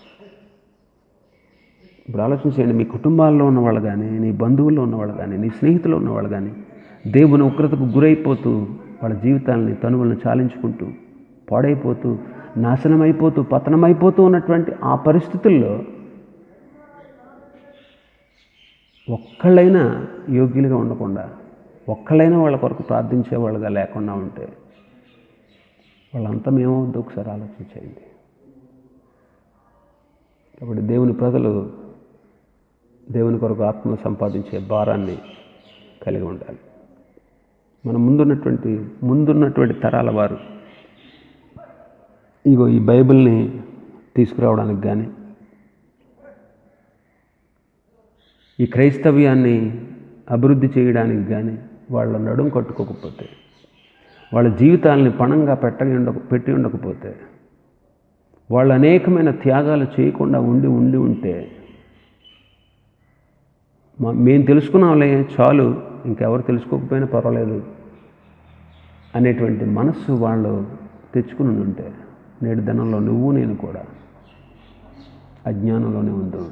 ఇప్పుడు ఆలోచించండి, మీ కుటుంబాల్లో ఉన్నవాళ్ళు కానీ, నీ బంధువుల్లో ఉన్నవాళ్ళు కానీ, నీ స్నేహితులు ఉన్నవాళ్ళు కానీ దేవుని ఉగ్రతకు గురైపోతూ వాళ్ళ జీవితాలని, తనువులను చాలించుకుంటూ పాడైపోతూ, నాశనమైపోతూ, పతనమైపోతూ ఉన్నటువంటి ఆ పరిస్థితుల్లో ఒక్కళ్ళైనా యోగ్యులుగా ఉండకుండా, ఒక్కళ్ళైనా వాళ్ళ కొరకు ప్రార్థించేవాళ్ళుగా లేకుండా ఉంటే వాళ్ళంతా ఏమవుద్దో ఒకసారి ఆలోచించేయండి. కాబట్టి దేవుని ప్రజలు దేవుని కొరకు ఆత్మను సంపాదించే భారాన్ని కలిగి ఉండాలి. మన ముందున్నటువంటి తరాల వారు ఇగో ఈ బైబిల్ని తీసుకురావడానికి కానీ, ఈ క్రైస్తవ్యాన్ని అభివృద్ధి చేయడానికి కానీ వాళ్ళ నడుం కట్టుకోకపోతే, వాళ్ళ జీవితాలని పణంగా పెట్టి ఉండకపోతే, వాళ్ళు అనేకమైన త్యాగాలు చేయకుండా ఉంటే మేము తెలుసుకున్నాంలే చాలు, ఇంకెవరు తెలుసుకోకపోయినా పర్వాలేదు అనేటువంటి మనస్సు వాళ్ళు తెచ్చుకుని ఉంటే నేడు దినంలో నువ్వు నేను కూడా అజ్ఞానంలోనే ఉందో,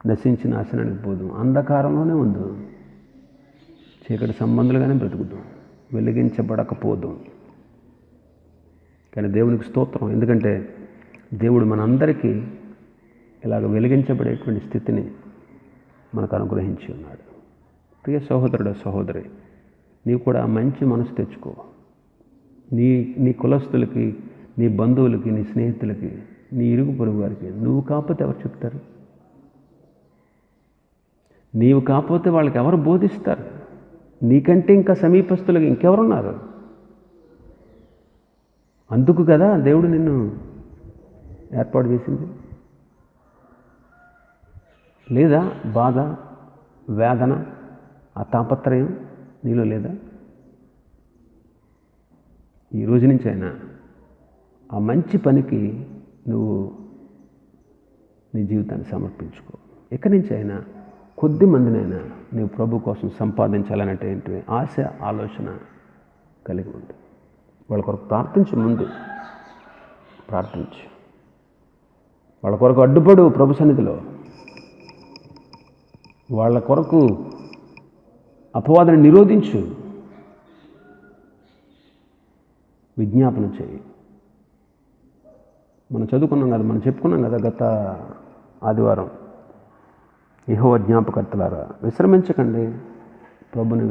నశించి నాశనానికి పోదు, అంధకారంలోనే ఉందో, చీకటి సంబంధులుగానే బ్రతుకుతాం, వెలిగించబడకపోదు. కానీ దేవునికి స్తోత్రం, ఎందుకంటే దేవుడు మనందరికీ ఇలాగ వెలిగించబడేటువంటి స్థితిని మనకు అనుగ్రహించి ఉన్నాడు. ప్రియ సహోదరుడు, సహోదరి, నీవు కూడా మంచి మనసు తెచ్చుకో. నీ కులస్తులకి, నీ బంధువులకి, నీ స్నేహితులకి, నీ ఇరుగు పొరుగు వారికి నువ్వు కాకపోతే ఎవరు చెప్తారు? నీవు కాకపోతే వాళ్ళకి ఎవరు బోధిస్తారు? నీకంటే ఇంకా సమీపస్తులకి ఇంకెవరున్నారు? అందుకు కదా దేవుడు నిన్ను ఏర్పాటు చేసింది. లేదా బాధ, వేదన, ఆ తాపత్రయం నీలో లేదా? ఈ రోజు నుంచి అయినా ఆ మంచి పనికి నువ్వు నీ జీవితాన్ని సమర్పించుకో. ఎక్కడి నుంచి అయినా కొద్ది మందినైనా నీవు ప్రభు కోసం సంపాదించాలనేటువంటి ఆశ, ఆలోచన కలిగి ఉంది. వాళ్ళ కొరకు ప్రార్థించు, ముందు ప్రార్థించు. వాళ్ళ కొరకు అడ్డుపడు ప్రభు సన్నిధిలో. వాళ్ళ కొరకు అపవాదాన్ని నిరోధించు. విజ్ఞాపన చేయి. మనం చదువుకున్నాం కదా, మనం చెప్పుకున్నాం కదా గత ఆదివారం, యెహోవా జ్ఞాపకర్తలారా విశ్రమించకండి, ప్రభుని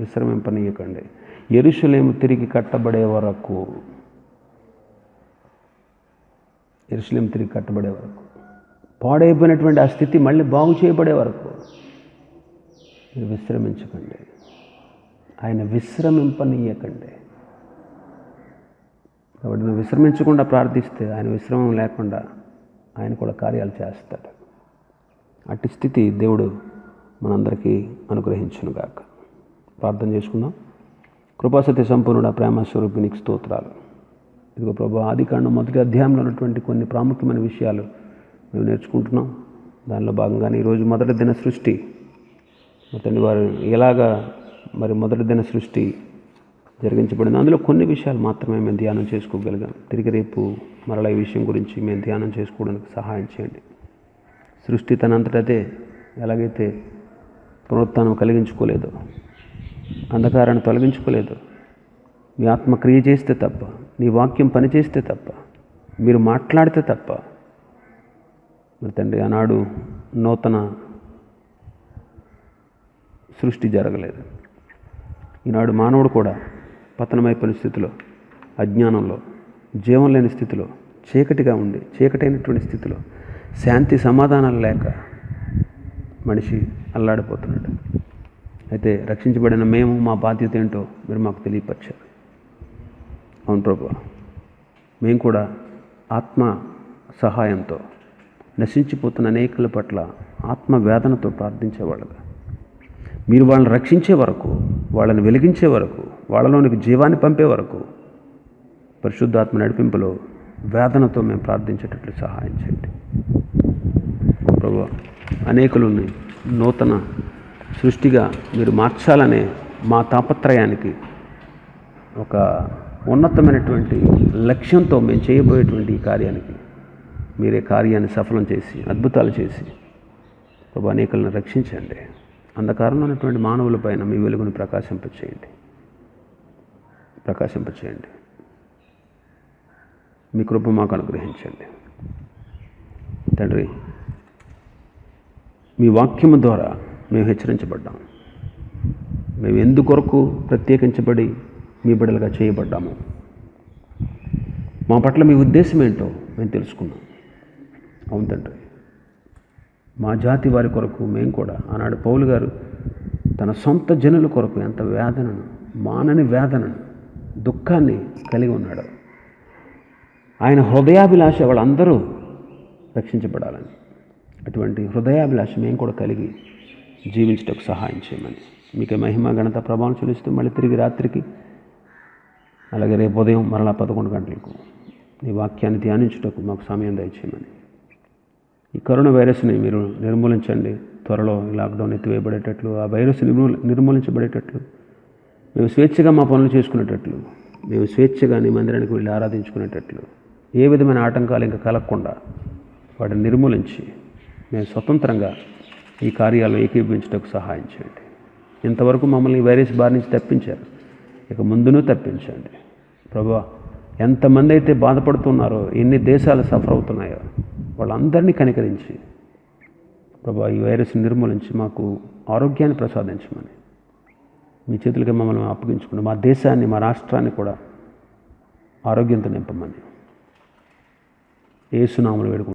విశ్రమింపనీయకండి. యెరూషలేము తిరిగి కట్టబడే వరకు, యెరూషలేము తిరిగి కట్టబడే వరకు, పాడైపోయినటువంటి ఆ స్థితి మళ్ళీ బాగు చేయబడే వరకు మీరు విశ్రమించకండి, ఆయన విశ్రమింపనీయకండి. కాబట్టి నువ్వు విశ్రమించకుండా ప్రార్థిస్తే ఆయన విశ్రమం లేకుండా ఆయన కూడా కార్యాలు చేస్తాడు. అట్టి స్థితి దేవుడు మనందరికీ అనుగ్రహించునుగాక. ప్రార్థన చేసుకుందాం. కృపాసత్య సంపూర్ణుడ, ప్రేమ స్వరూపి, నీకు స్తోత్రాలు. ఇదిగో ప్రభు, ఆదికాండం మొదటి అధ్యాయంలో ఉన్నటువంటి కొన్ని ప్రాముఖ్యమైన విషయాలు మేము నేర్చుకుంటున్నాం. దానిలో భాగంగానే ఈరోజు మొదటి దిన సృష్టి, తండ్రి వారు ఎలాగా మరి మొదటి దిన సృష్టి జరిగించబడింది, అందులో కొన్ని విషయాలు మాత్రమే మేము ధ్యానం చేసుకోగలిగాం. తిరిగి రేపు మరలా ఈ విషయం గురించి మేము ధ్యానం చేసుకోవడానికి సహాయం చేయండి. సృష్టి తనంతటదే ఎలాగైతే పునరుత్థానం కలిగించుకోలేదో, అంధకారాన్ని తొలగించుకోలేదు, మీ ఆత్మ క్రియ చేస్తే తప్ప, నీ వాక్యం పనిచేస్తే తప్ప, మీరు మాట్లాడితే తప్ప మరి తండ్రి ఆనాడు నూతన సృష్టి జరగలేదు. ఈనాడు మానవుడు కూడా పతనమైపోయిన స్థితిలో, అజ్ఞానంలో, జీవం లేని స్థితిలో, చీకటిగా ఉండి చీకటైనటువంటి స్థితిలో, శాంతి సమాధానాలు లేక మనిషి అల్లాడిపోతున్నాడు. అయితే రక్షించబడిన మేము మా బాధ్యత ఏంటో మీరు మాకు తెలియపరిచారు. అవును ప్రభు, మేము కూడా ఆత్మ సహాయంతో నశించిపోతున్న అనేకుల పట్ల ఆత్మ వేదనతో ప్రార్థించేవాళ్ళుగా, మీరు వాళ్ళని రక్షించే వరకు, వాళ్ళని వెలిగించే వరకు, వాళ్ళలోనికి జీవాన్ని పంపే వరకు పరిశుద్ధాత్మ నడిపింపులో వేదనతో మేము ప్రార్థించేటట్లు సహాయం చేయండి ప్రభు. అనేకులని నూతన సృష్టిగా మీరు మార్చాలనే మా తాపత్రయానికి ఒక ఉన్నతమైనటువంటి లక్ష్యంతో మేము చేయబోయేటువంటి ఈ కార్యానికి మీరే కార్యాన్ని సఫలం చేసి అద్భుతాలు చేసి ప్రభు అనేకులను రక్షించండి. అంధకారంలో ఉన్నటువంటి మానవుల పైన మీ వెలుగును ప్రకాశింపచేయండి. మీ కృప మాకు అనుగ్రహించండి తండ్రి. మీ వాక్యము ద్వారా మేము హెచ్చరించబడ్డాము. మేము ఎందుకొరకు ప్రత్యేకించబడి మీ బిడ్డలుగా చేయబడ్డాము, మా పట్ల మీ ఉద్దేశం ఏంటో మేము తెలుసుకున్నాం. అవును తండ్రి, మా జాతి వారి కొరకు మేము కూడా, ఆనాడు పౌలు గారు తన సొంత జనుల కొరకు ఎంత వేదనను, మానని వేదనను, దుఃఖాన్ని కలిగి ఉన్నాడు. ఆయన హృదయాభిలాష వాళ్ళందరూ రక్షించబడాలని, అటువంటి హృదయాభిలాష మేము కూడా కలిగి జీవించటకు సహాయం చేయమని మీకే మహిమ ఘనత ప్రభావం చెల్లిస్తూ మళ్ళీ తిరిగి రాత్రికి, అలాగే రేపు ఉదయం మరలా 11 గంటలకు నీ వాక్యాన్ని ధ్యానించుటకు మాకు సమయం దయచేయమని, ఈ కరోనా వైరస్ని మీరు నిర్మూలించండి. త్వరలో ఈ లాక్డౌన్ ఎత్తివేయబడేటట్లు, ఆ వైరస్ నిర్మూలించబడేటట్లు, మేము స్వేచ్ఛగా మా పనులు చేసుకునేటట్లు, మేము స్వేచ్ఛగా నీ మందిరానికి వెళ్ళి ఆరాధించుకునేటట్లు, ఏ విధమైన ఆటంకాలు ఇంకా కలగకుండా వాటిని నిర్మూలించి మేము స్వతంత్రంగా ఈ కార్యాలను ఏకీభవించడానికి సహాయం చేయండి. ఇంతవరకు మమ్మల్ని ఈ వైరస్ బారి నుంచి తప్పించారు, ఇక ముందునూ తప్పించండి ప్రభువా. ఎంతమంది అయితే బాధపడుతున్నారో, ఎన్ని దేశాలు సఫర్ అవుతున్నాయో వాళ్ళందరినీ కనికరించి ప్రభువా ఈ వైరస్ని నిర్మూలించి మాకు ఆరోగ్యాన్ని ప్రసాదించమని మీ చేతులకి మమ్మల్ని అప్పగించుకుని, మా దేశాన్ని, మా రాష్ట్రాన్ని కూడా ఆరోగ్యంతో నింపమని యేసు నామములో వేడుకుంటున్నాను.